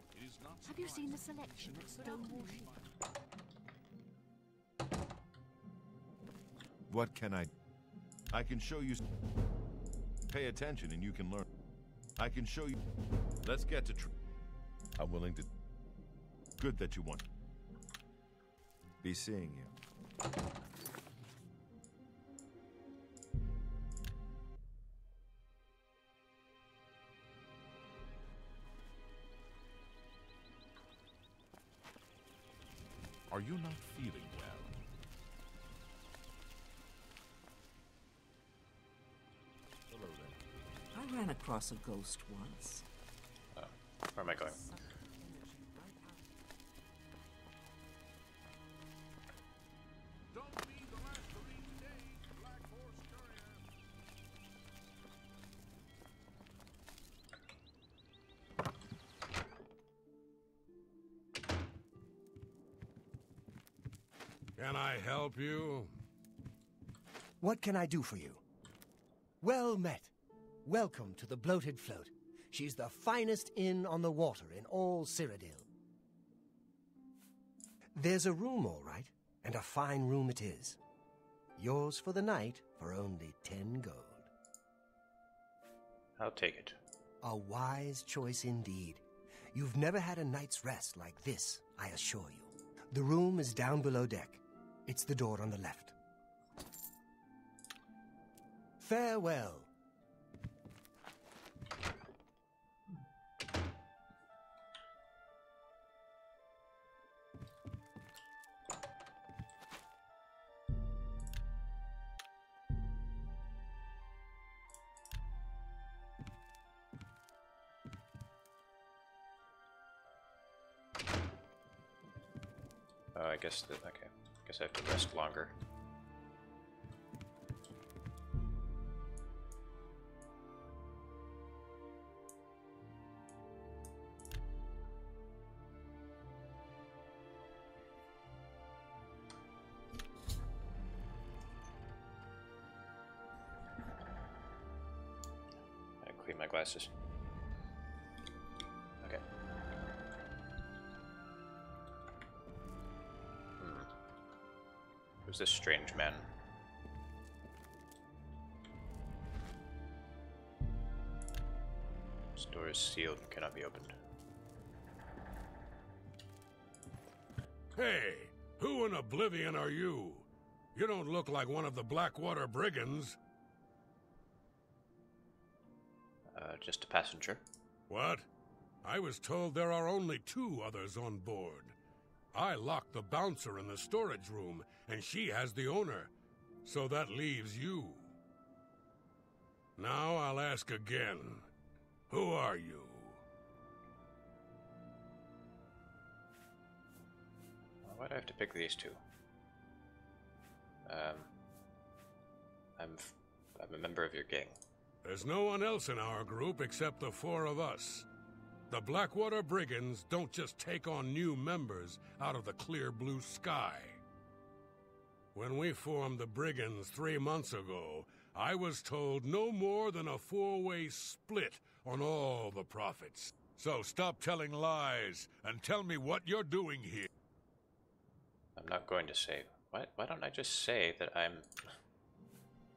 A: Have you seen the selection at Stonewall Ship?
B: What can I can show you. Pay attention and you can learn. I can show you. Let's get to I'm willing to. Good that you want. Be seeing you.
G: Are you not feeling well?
B: Hello there.
H: I ran across a ghost once.
C: Where am I going?
G: Don't be the last to leave today, Black Horse Courier.
I: Can I help you?
D: What can I do for you? Well met. Welcome to the Bloated Float. She's the finest inn on the water in all Cyrodiil. There's a room, all right, and a fine room it is. Yours for the night for only 10 gold.
C: I'll take it.
D: A wise choice indeed. You've never had a night's rest like this, I assure you. The room is down below deck. It's the door on the left. Farewell.
C: I guess that, okay. Guess I have to rest longer. I clean my glasses. Okay. Who's this strange man? This door is sealed and cannot be opened.
I: Hey, who in Oblivion are you? You don't look like one of the Blackwater brigands.
C: Just a passenger.
I: What? I was told there are only 2 others on board. I locked the bouncer in the storage room, and she has the owner. So that leaves you. Now I'll ask again. Who are you?
C: Well, why'd I have to pick these 2? I'm a member of your gang.
I: There's no one else in our group except the 4 of us. The Blackwater Brigands don't just take on new members out of the clear blue sky. When we formed the Brigands 3 months ago, I was told no more than a 4-way split on all the profits. So stop telling lies and tell me what you're doing here.
C: I'm not going to say. Why don't I just say that I'm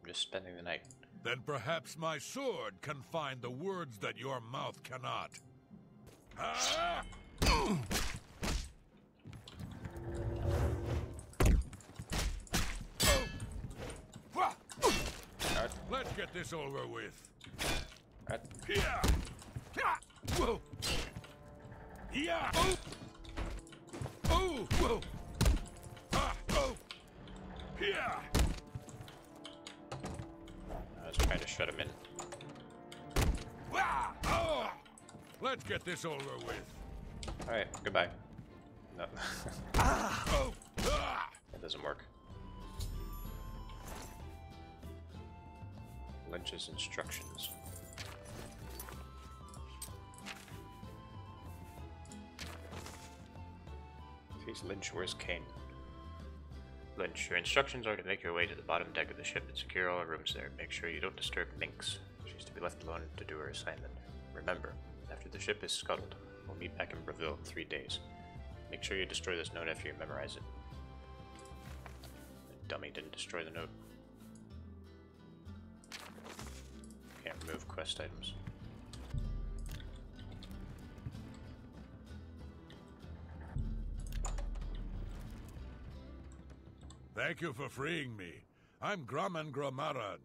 C: just spending the night?
I: Then perhaps my sword can find the words that your mouth cannot. Ah! Let's get this over with. Yeah. Whoa. Yeah. Oh. Whoa. Oh. Yeah.
C: I was trying to shut him in.
I: Oh. Let's get this over with.
C: Alright, goodbye. No.
I: Oh.
C: That doesn't work. Lynch's instructions. If he's Lynch, where's Kane? Lynch, your instructions are to make your way to the bottom deck of the ship and secure all rooms there. Make sure you don't disturb Minx. She's to be left alone to do her assignment. Remember, after the ship is scuttled, we'll meet back in Breville in 3 days. Make sure you destroy this note after you memorize it. The dummy didn't destroy the note. Can't remove quest items.
I: Thank you for freeing me. I'm Grumman Gramaran,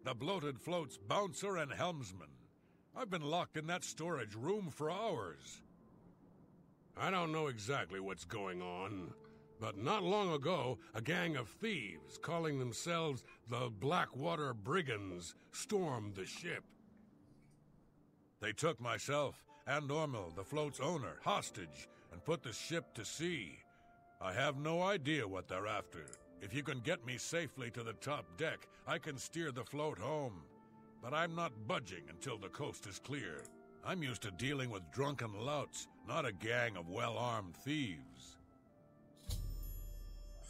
I: the Bloated Float's bouncer and helmsman. I've been locked in that storage room for hours. I don't know exactly what's going on, but not long ago, a gang of thieves calling themselves the Blackwater Brigands stormed the ship. They took myself and Ormil, the float's owner, hostage and put the ship to sea. I have no idea what they're after. If you can get me safely to the top deck, I can steer the float home. But I'm not budging until the coast is clear. I'm used to dealing with drunken louts, not a gang of well-armed thieves.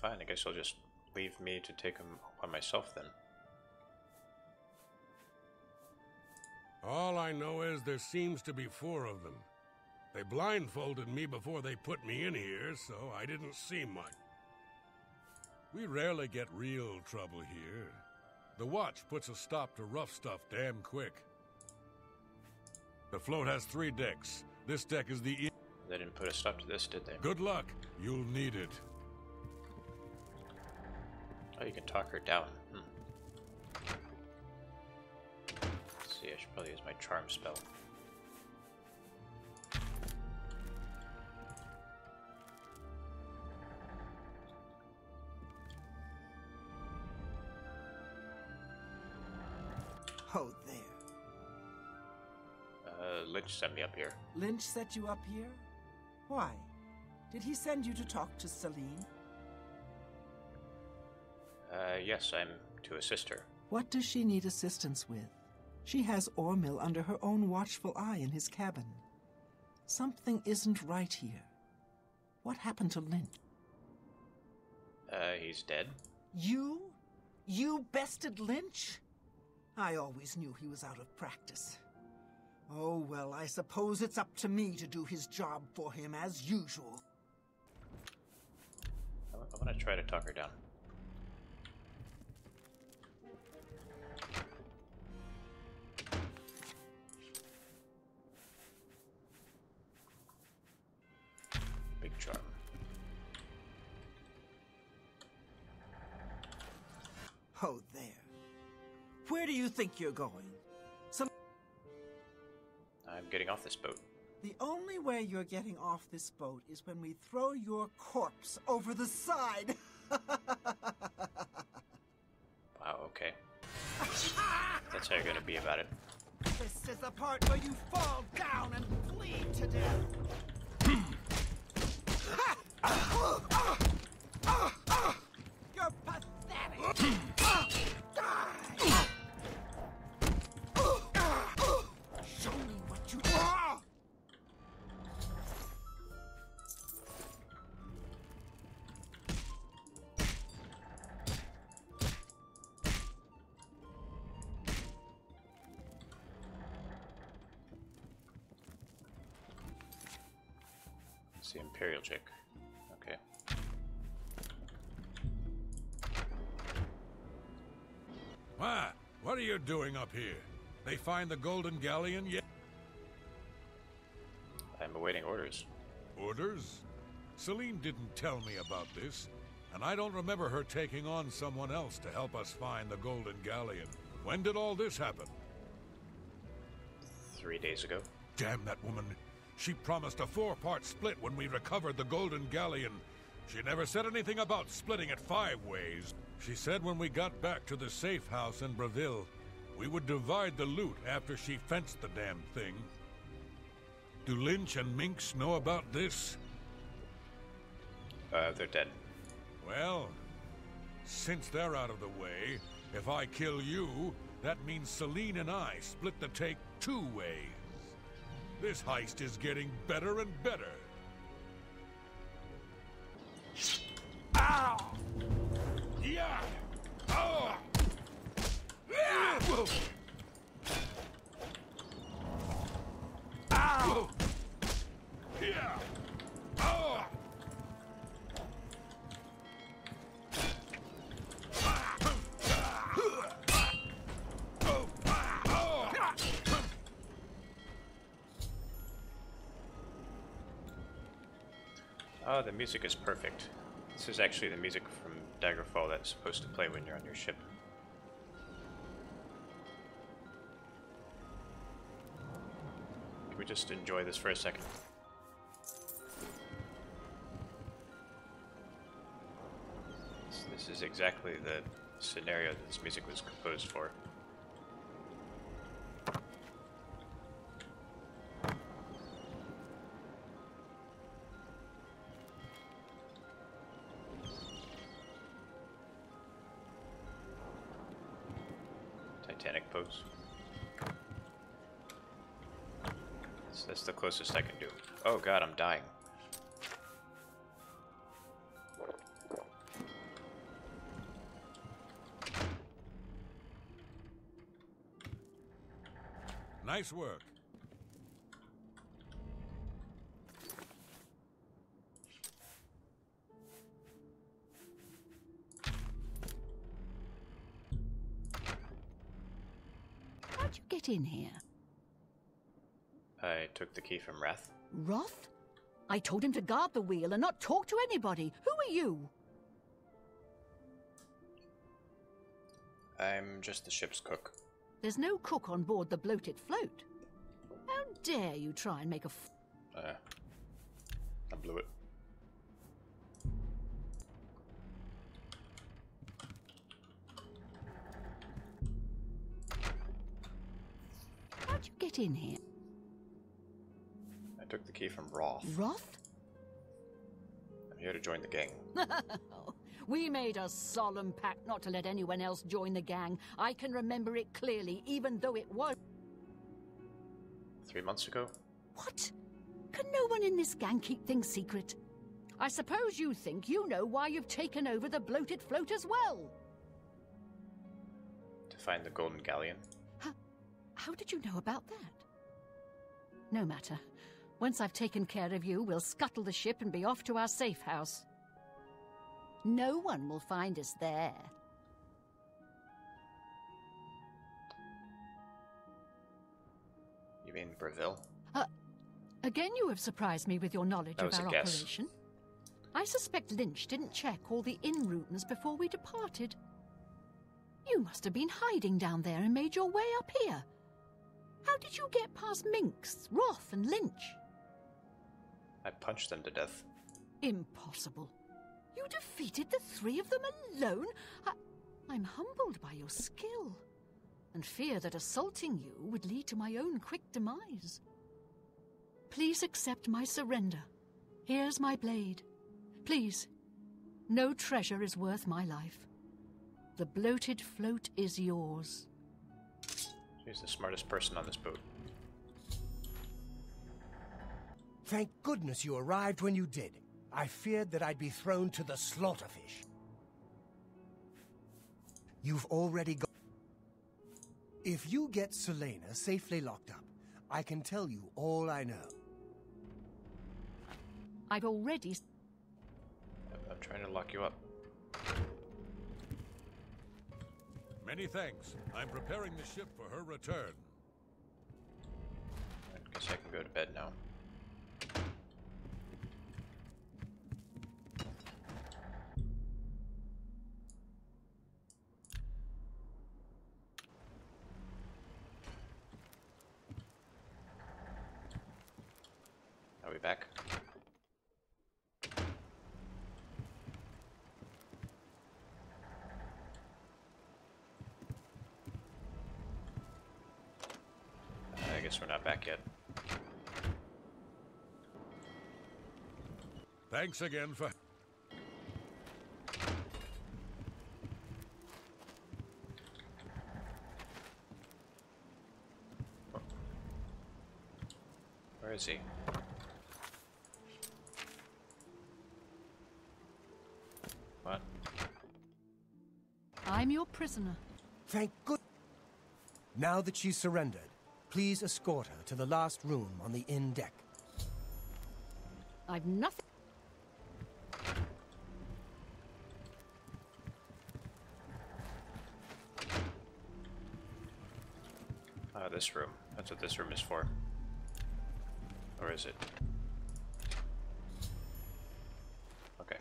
C: Fine, I guess you'll just leave me to take him by myself then.
I: All I know is there seems to be 4 of them. They blindfolded me before they put me in here, so I didn't see much. We rarely get real trouble here. The Watch puts a stop to rough stuff damn quick. The float has 3 decks. This deck is the...
C: They didn't put a stop to this, did they?
I: Good luck. You'll need it.
C: Oh, you can talk her down. Let's see, I should probably use my charm spell.
H: Oh, there.
C: Lynch sent me up here.
H: Lynch set you up here? Why? Did he send you to talk to Celine?
C: Yes, I'm to assist her.
H: What does she need assistance with? She has Ormil under her own watchful eye in his cabin. Something isn't right here. What happened to Lynch?
C: He's dead?
H: You? You bested Lynch? I always knew he was out of practice. Oh, well, I suppose it's up to me to do his job for him as usual.
C: I want to try to talk her down. Big charm.
H: Oh, there. Where do you think you're going?
C: I'm getting off this boat.
H: The only way you're getting off this boat is when we throw your corpse over the side.
C: Wow, okay. That's how you're gonna be about it.
H: This is the part where you fall down and bleed to death. You're pathetic. Show me what you are.
C: It's the Imperial chick. Okay.
I: What are you doing up here? They find the Golden Galleon yet?
C: I'm awaiting orders.
I: Orders? Celine didn't tell me about this, and I don't remember her taking on someone else to help us find the Golden Galleon. When did all this happen?
C: 3 days ago.
I: Damn that woman. She promised a 4-part split when we recovered the Golden Galleon. She never said anything about splitting it 5 ways. She said when we got back to the safe house in Breville, we would divide the loot after she fenced the damn thing. Do Lynch and Minx know about this?
C: They're dead.
I: Well, since they're out of the way, if I kill you, that means Celine and I split the take 2 ways. This heist is getting better and better. Ow! Yeah! Oh! Yeah! Whoa! Ow! Yeah! Oh!
C: Oh, the music is perfect. This is actually the music from Daggerfall that's supposed to play when you're on your ship. Can we just enjoy this for a second? This is exactly the scenario that this music was composed for. Titanic pose. That's the closest I can do. Oh god, I'm dying.
I: Nice work.
A: How'd you get in here?
C: I took the key from Wrath.
A: Roth? I told him to guard the wheel and not talk to anybody. Who are you?
C: I'm just the ship's cook.
A: There's no cook on board the bloated float. How dare you try and make a
C: I blew it.
A: How'd you get in here?
C: I took the key from Roth.
A: Roth?
C: I'm here to join the gang.
A: We made a solemn pact not to let anyone else join the gang. I can remember it clearly, even though it was...
C: 3 months ago?
A: What? Can no one in this gang keep things secret? I suppose you think you know why you've taken over the bloated float as well.
C: To find the Golden Galleon.
A: How did you know about that? No matter. Once I've taken care of you, we'll scuttle the ship and be off to our safe house. No one will find us there.
C: You mean Breville?
A: Again you have surprised me with your knowledge of our operation. I suspect Lynch didn't check all the inn rooms before we departed. You must have been hiding down there and made your way up here. How did you get past Minx, Roth, and Lynch?
C: I punched them to death.
A: Impossible. You defeated the three of them alone? I'm humbled by your skill, and fear that assaulting you would lead to my own quick demise. Please accept my surrender. Here's my blade. Please, no treasure is worth my life. The bloated float is yours.
C: She's the smartest person on this boat.
D: Thank goodness you arrived when you did. I feared that I'd be thrown to the slaughterfish. You've already got... If you get Selena safely locked up, I can tell you all I know.
A: I've already...
C: I'm trying to lock you up.
I: Many thanks. I'm preparing the ship for her return.
C: I guess I can go to bed now. Are we back? I guess we're not back yet.
I: Thanks again for...
C: Where is he? What?
A: I'm your prisoner.
D: Thank good... Now that she's surrendered, please escort her to the last room on the inn deck.
A: I've nothing...
C: This room. That's what this room is for. Or is it? Okay.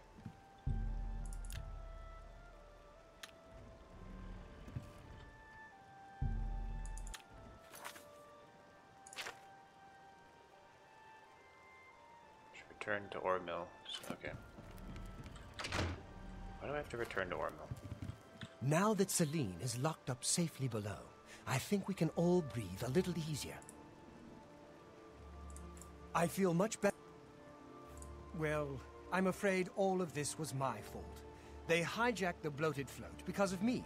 C: Should return to ore mill. Okay. Why do I have to return to ore mill?
D: Now that Celine is locked up safely below, I think we can all breathe a little easier. I feel much better. Well, I'm afraid all of this was my fault. They hijacked the bloated float because of me.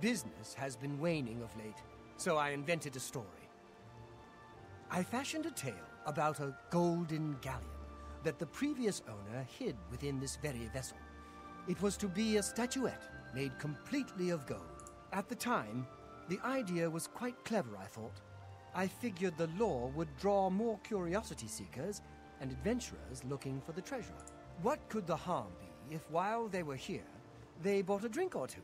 D: Business has been waning of late, so I invented a story. I fashioned a tale about a golden galleon that the previous owner hid within this very vessel. It was to be a statuette made completely of gold. At the time, the idea was quite clever, I thought. I figured the lore would draw more curiosity seekers and adventurers looking for the treasure. What could the harm be if while they were here, they bought a drink or two?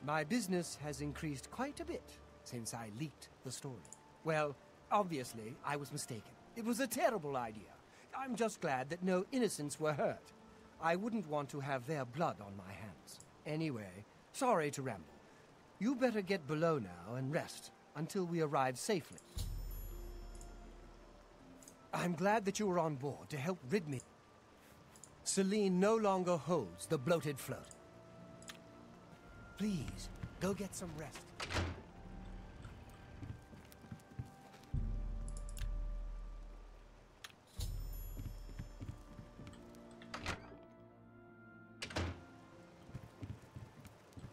D: My business has increased quite a bit since I leaked the story. Well, obviously, I was mistaken. It was a terrible idea. I'm just glad that no innocents were hurt. I wouldn't want to have their blood on my hands. Anyway, sorry to ramble. You better get below now and rest until we arrive safely. I'm glad that you were on board to help rid me. Celine no longer holds the bloated float. Please, go get some rest.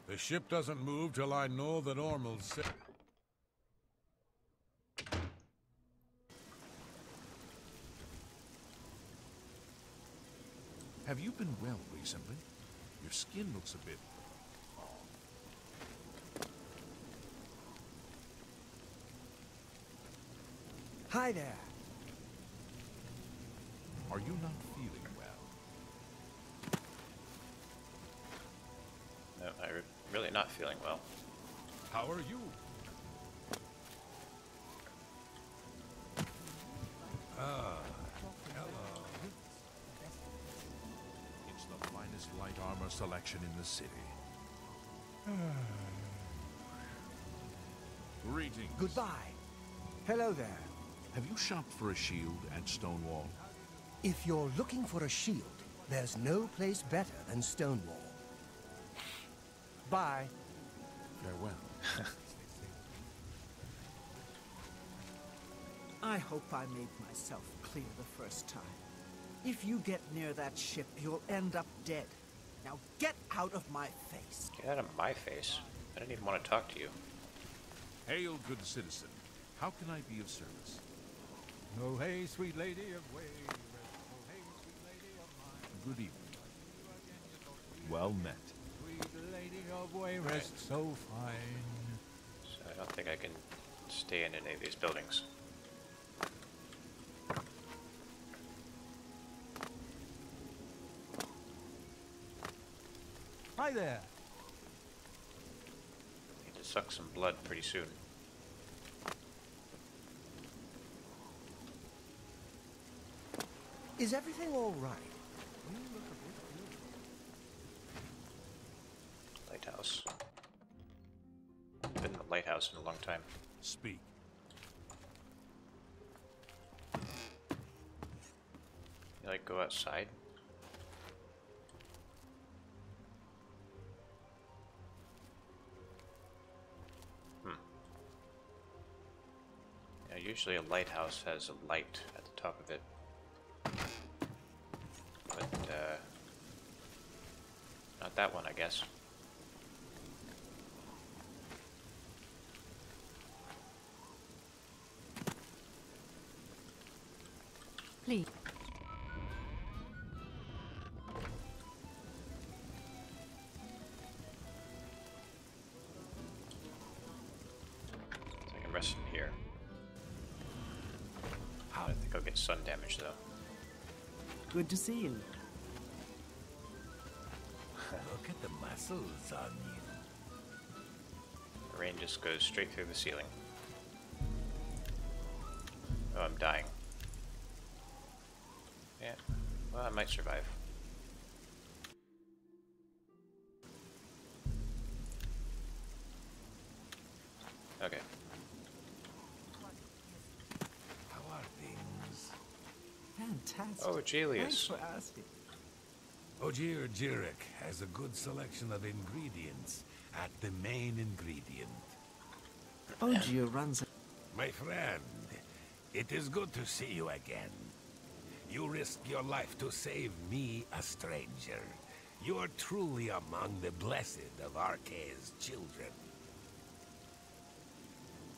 I: The ship doesn't move till I know that Ormel's safe.
G: Have you been well recently? Your skin looks a bit...
D: Hi there.
G: Are you not feeling well?
C: No, I'm really not feeling well.
I: How are you? Ah, hello.
G: It's the finest light armor selection in the city. Greetings.
D: Goodbye. Hello there.
G: Have you shopped for a shield at Stonewall?
D: If you're looking for a shield, there's no place better than Stonewall. Bye.
G: Farewell.
H: I hope I made myself clear the first time. If you get near that ship, you'll end up dead. Now get out of my face.
C: Get out of my face. I didn't even want to talk to you.
G: Hail, good citizen. How can I be of service?
E: Oh, hey, sweet lady of Wayrest. Oh, hey, sweet lady of mine.
G: Good evening.
B: Well met.
E: Sweet lady of Wayrest, so fine.
C: So I don't think I can stay in any of these buildings.
E: Hi there.
C: Need to suck some blood pretty soon.
D: Is everything all right?
C: Lighthouse. Been in the lighthouse in a long time.
G: Speak.
C: You like go outside? Yeah, usually a lighthouse has a light at the top of it. But, not that one, I guess.
A: Please.
C: So I can rest in here. I think I'll get sun damage, though.
H: Good to see you.
I: Look at the muscles on you.
C: The rain just goes straight through the ceiling. Oh, I'm dying. Yeah, well, I might survive. Okay.
I: How are things?
H: Fantastic.
C: Oh, Jelius.
H: Thanks for asking.
I: Ogier Jirek has a good selection of ingredients at the main ingredient.
H: Ogier runs a...
I: My friend, it is good to see you again. You risked your life to save me, a stranger. You are truly among the blessed of Arce's children.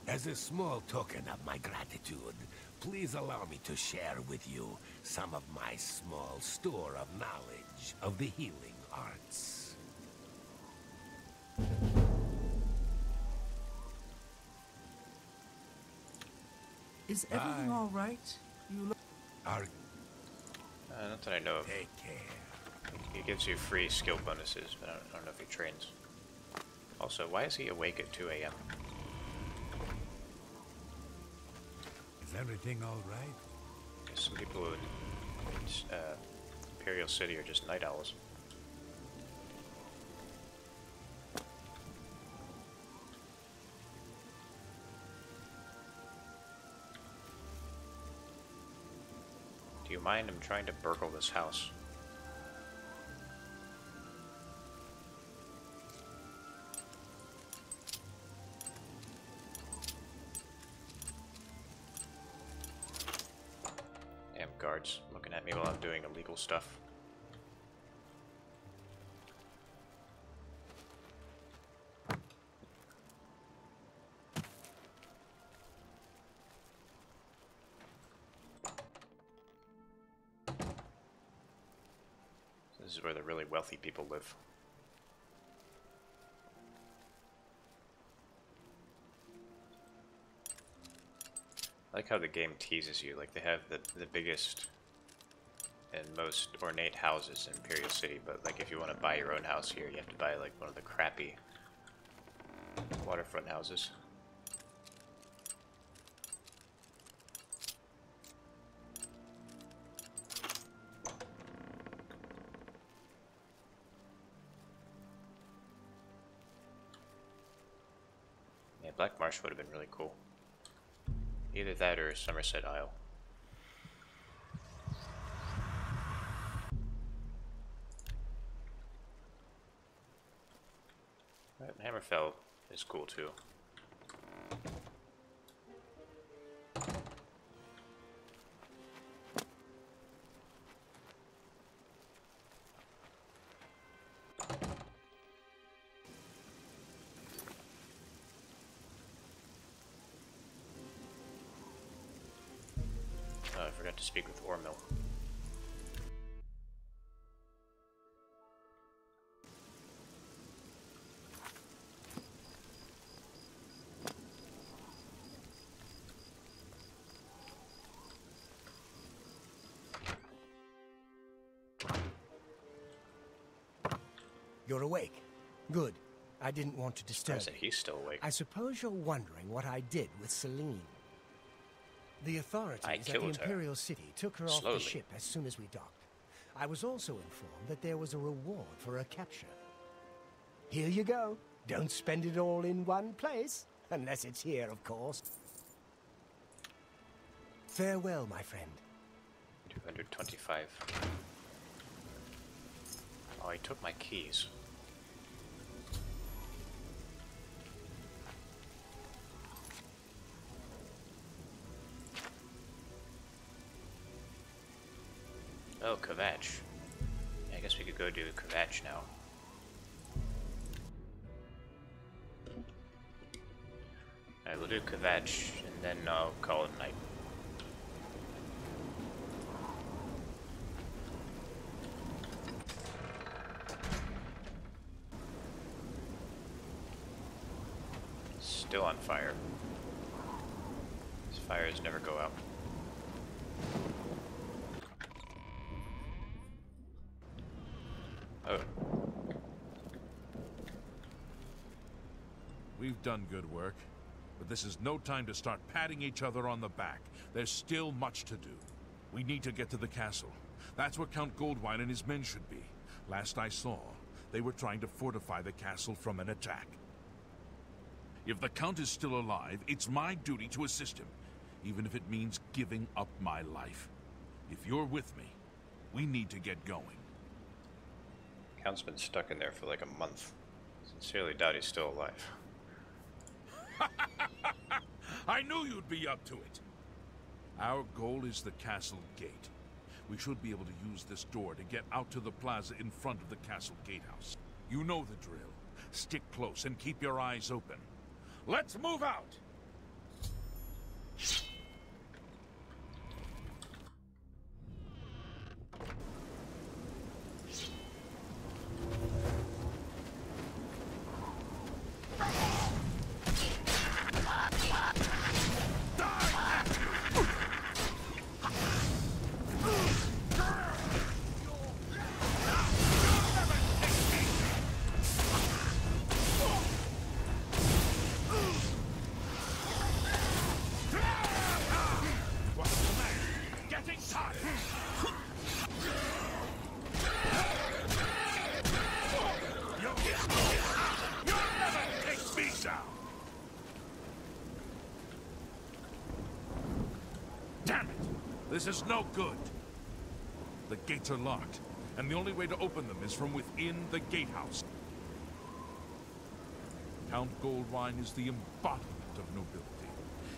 I: As a small token of my gratitude, please allow me to share with you some of my small store of knowledge of the healing arts.
H: Is everything all right? You look...
C: Not that I know of.
I: Take care.
C: He gives you free skill bonuses, but I don't know if he trains. Also, why is he awake at 2 a.m.?
I: Is everything all right?
C: Some people in Imperial City are just night owls. Do you mind? I'm trying to burgle this house. Damn guards looking at me while I'm doing illegal stuff. This is where the really wealthy people live. I like how the game teases you. Like, they have the biggest and most ornate houses in Imperial City, but like if you want to buy your own house here, you have to buy like one of the crappy waterfront houses. Yeah, Black Marsh would have been really cool. Either that or Somerset Isle. Right, Hammerfell is cool too. Oh, I forgot to speak with Ormill.
D: You're awake. Good. I didn't want to disturb
C: I said he's still awake.
D: I suppose you're wondering what I did with Celine. The authorities
C: I
D: at the
C: killed her.
D: Imperial City took her
C: Slowly.
D: off the ship as soon as we docked. I was also informed that there was a reward for her capture. Here you go. Don't spend it all in one place. Unless it's here, of course. Farewell, my friend.
C: 225. Oh, he took my keys. Oh, Kvatch. Yeah, I guess we could go do Kvatch now. Alright, we'll do Kvatch, and then I'll call it night. Still on fire. These fires never go out. Oh.
G: We've done good work, but this is no time to start patting each other on the back. There's still much to do. We need to get to the castle. That's where Count Goldwine and his men should be. Last I saw, they were trying to fortify the castle from an attack. If the Count is still alive, it's my duty to assist him, even if it means giving up my life. If you're with me, we need to get going.
C: Count's been stuck in there for like a month. Sincerely doubt he's still alive.
G: I knew you'd be up to it. Our goal is the castle gate. We should be able to use this door to get out to the plaza in front of the castle gatehouse. You know the drill. Stick close and keep your eyes open. Let's move out! This is no good. The gates are locked, and the only way to open them is from within the gatehouse. Count Goldwine is the embodiment of nobility.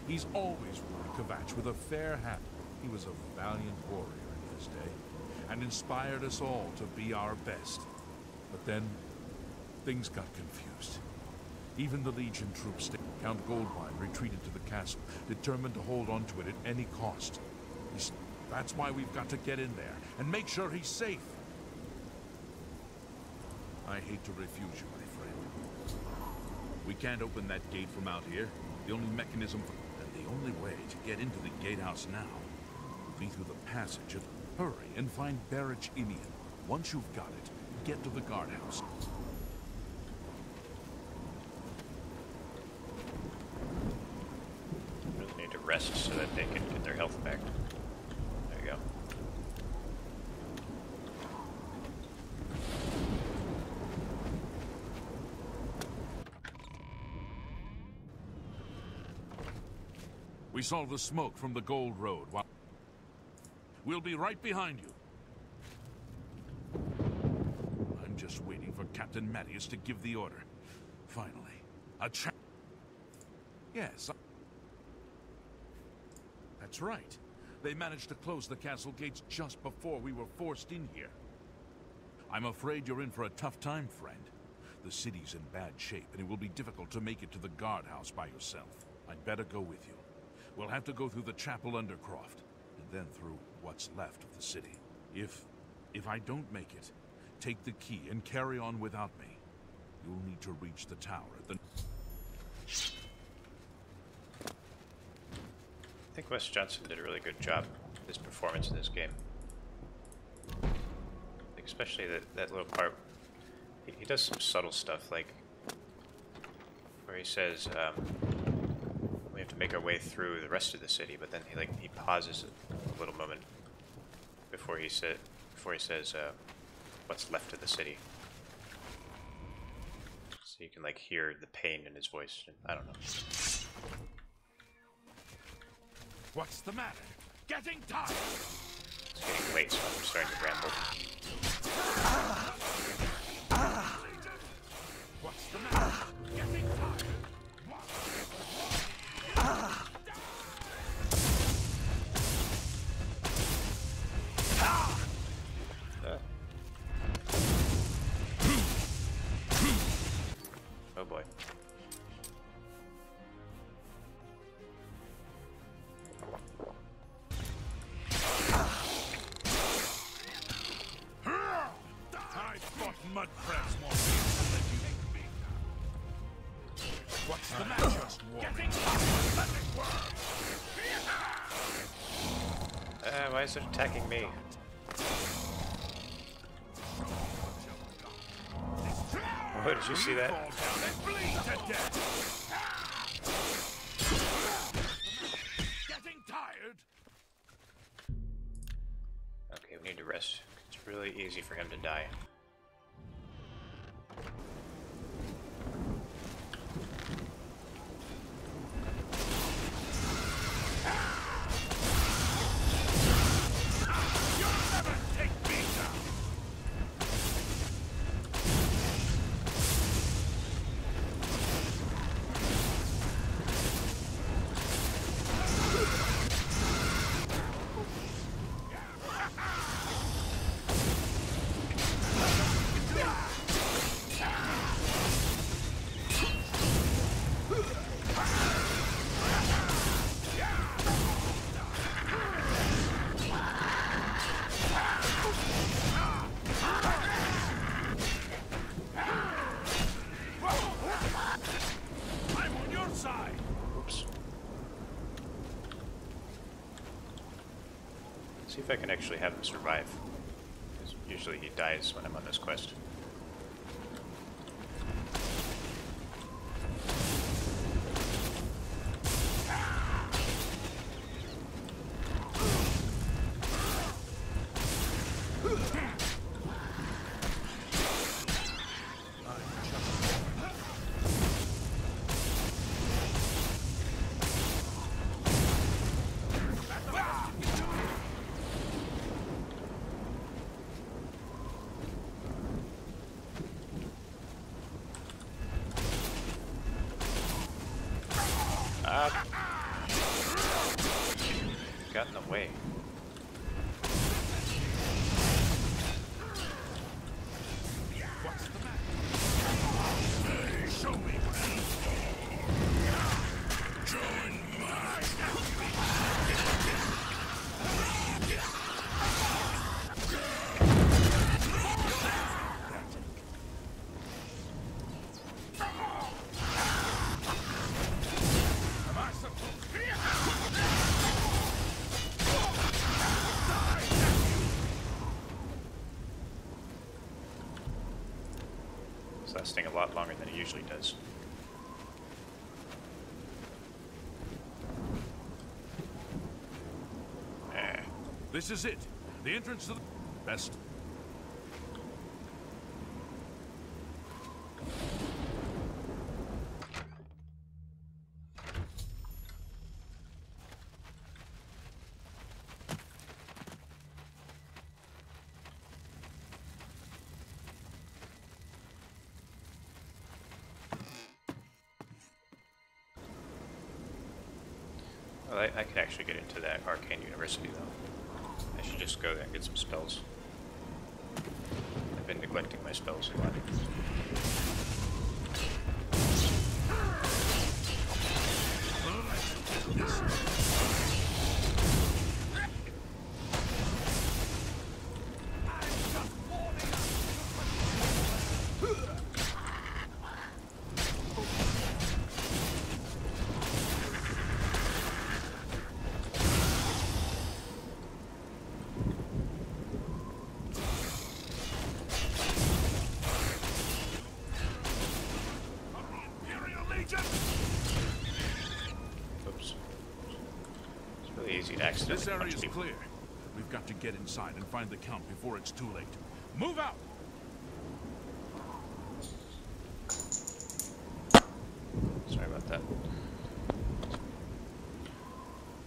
G: He's always ruled Kvatch with a fair hand. He was a valiant warrior in his day, and inspired us all to be our best. But then, things got confused. Even the Legion troops, Count Goldwine retreated to the castle, determined to hold on to it at any cost. That's why we've got to get in there, and make sure he's safe. I hate to refuse you, my friend. We can't open that gate from out here. The only mechanism and the only way to get into the gatehouse now will be through the passage. Hurry and find Barrage Inian. Once you've got it, get to the guardhouse.
C: Really need to rest so that they can get their health back. There you go.
G: We saw the smoke from the Gold Road. We'll be right behind you. I'm just waiting for Captain Mattias to give the order. Finally, a Yes. That's right. They managed to close the castle gates just before we were forced in here. I'm afraid you're in for a tough time, friend. The city's in bad shape, and it will be difficult to make it to the guardhouse by yourself. I'd better go with you. We'll have to go through the chapel undercroft, and then through what's left of the city. If I don't make it, take the key and carry on without me. You'll need to reach the tower at the...
C: I think Wes Johnson did a really good job with his performance in this game. Like especially that little part. He does some subtle stuff, like where he says we have to make our way through the rest of the city, but then he pauses a little moment before he says what's left of the city. So you can like hear the pain in his voice. I don't know.
G: What's the matter? Getting tired!
C: It's getting late, so I'm starting to ramble.
G: What's the matter? Getting tired!
C: Oh boy.
G: Mud crabs more than you think me. What's the matter? Just getting pathetic worm.
C: Why is it attacking me? Oh, did you see that?
G: Getting tired.
C: Okay, we need to rest. It's really easy for him to die. See if I can actually have him survive. Because usually he dies when I'm on this quest. Stop. Got in the way.
G: What's the matter? Show me what join
C: It's lasting a lot longer than it usually does.
G: This is it. The entrance to the best.
C: Well, I could actually get into that Arcane University, though. I should just go there and get some spells. I've been neglecting my spells a lot. Oops. It's really easy to accidentally
G: This area
C: punch
G: is
C: people.
G: clear. We've got to get inside and find the Count before it's too late. Move out!
C: Sorry about that.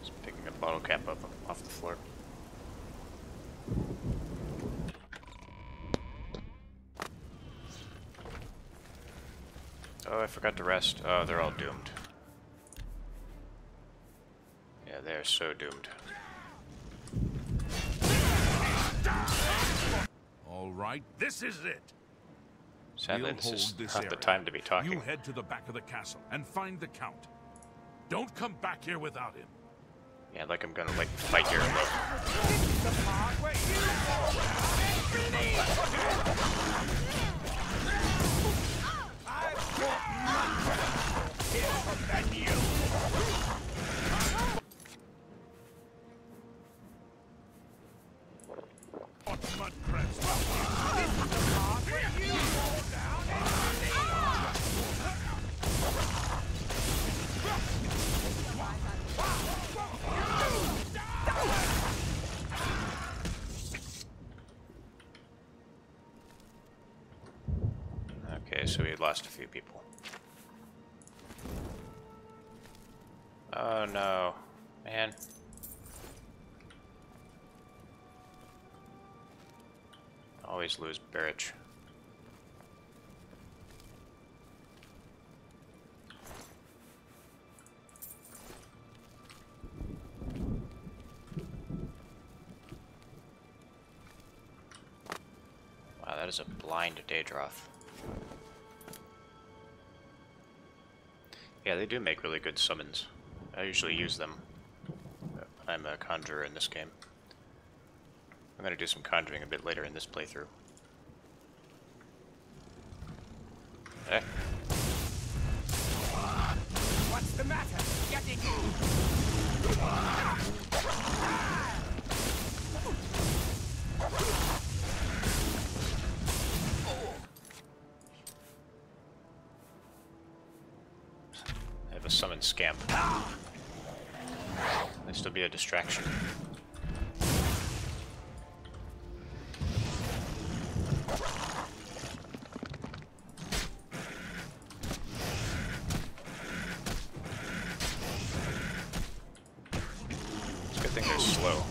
C: Just picking a bottle cap up off the floor. Oh, I forgot to rest. Oh, they're all doomed. Yeah, they're so doomed.
G: All right, this is it.
C: Sadly,
G: We'll
C: this is
G: hold this
C: not the
G: area.
C: time to be talking.
G: You head to the back of the castle and find the Count. Don't come back here without him.
C: Yeah, like I'm gonna like fight your remote. Okay, so we lost a few people. Oh no, man. Always lose Barrich. Wow, that is a blind Daedroth. Yeah, they do make really good summons. I usually use them when I'm a conjurer in this game. I'm going to do some conjuring a bit later in this playthrough. Eh?
D: What's the matter? Get it!
C: I have a summon scamp. This will be a distraction. It's a good thing they're slow.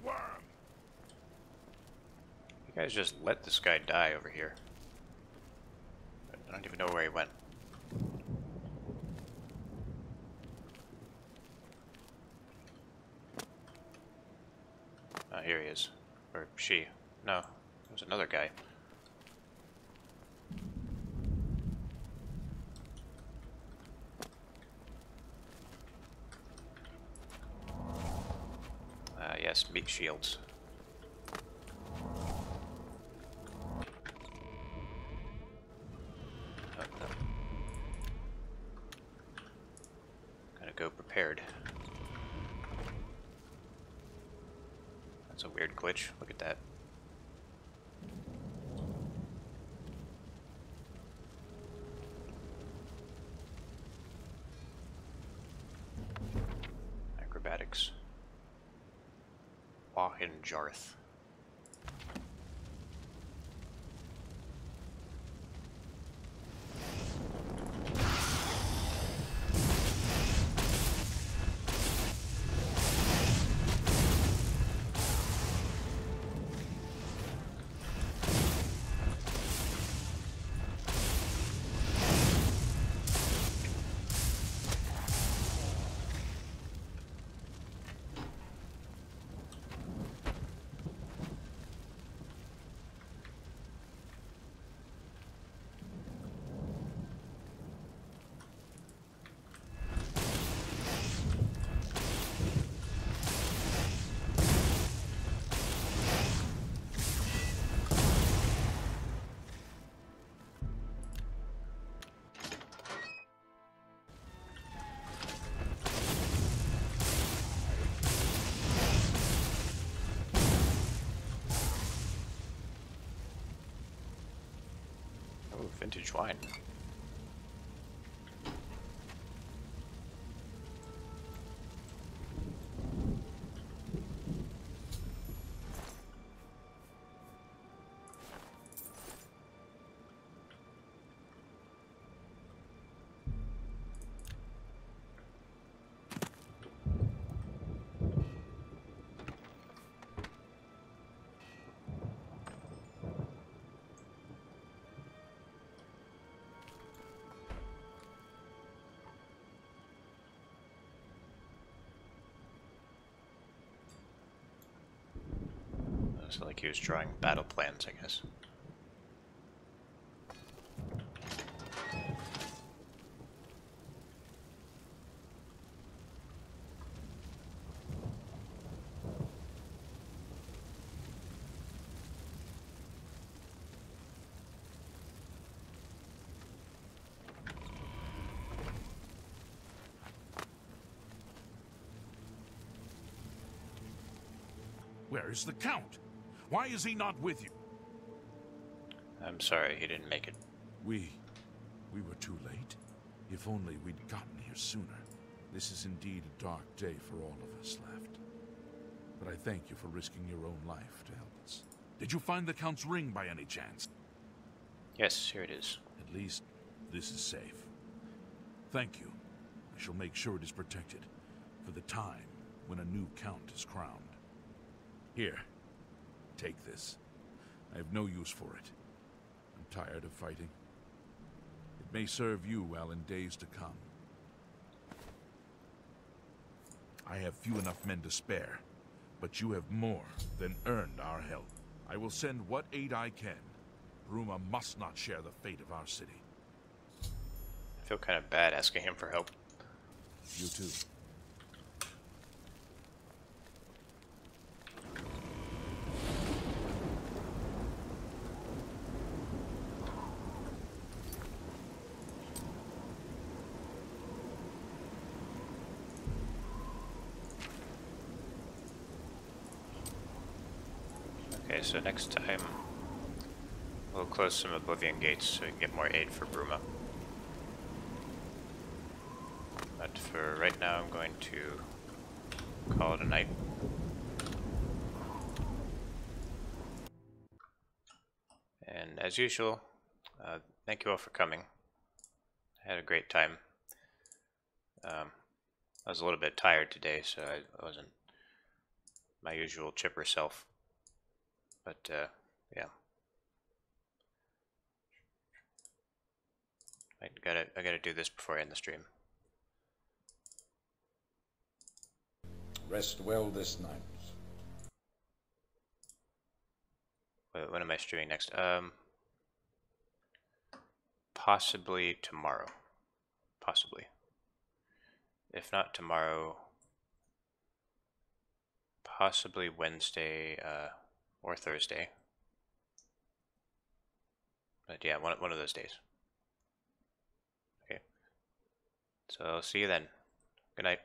I: worm!
C: You guys just let this guy die over here. I don't even know where he went. Oh, here he is. Or she. No, there's another guy. Yes, meat shields. Oh, no. Gotta go prepared. That's a weird glitch. Look at that. Acrobatics. Wahin Jarth. Oh, vintage wine. Looks like he was drawing battle plans, I guess.
G: Where is the Count? Why is he not with you?
C: I'm sorry he didn't make it.
G: We were too late. If only we'd gotten here sooner. This is indeed a dark day for all of us left. But I thank you for risking your own life to help us. Did you find the Count's ring by any chance?
C: Yes, here it is.
G: At least this is safe. Thank you. I shall make sure it is protected for the time when a new Count is crowned. Here, take this. I have no use for it. I'm tired of fighting. It may serve you well in days to come. I have few enough men to spare, but you have more than earned our help. I will send what aid I can. Bruma must not share the fate of our city.
C: I feel kind of bad asking him for help.
G: You too.
C: Okay, so next time we'll close some Oblivion gates so we can get more aid for Bruma. But for right now, I'm going to call it a night. And as usual, thank you all for coming. I had a great time. I was a little bit tired today, so I wasn't my usual chipper self. But yeah, I gotta do this before I end the stream.
I: Rest well this night.
C: Wait, when am I streaming next? Possibly tomorrow. Possibly. If not tomorrow, possibly Wednesday or Thursday. But yeah, one of those days. Okay. So I'll see you then. Good night.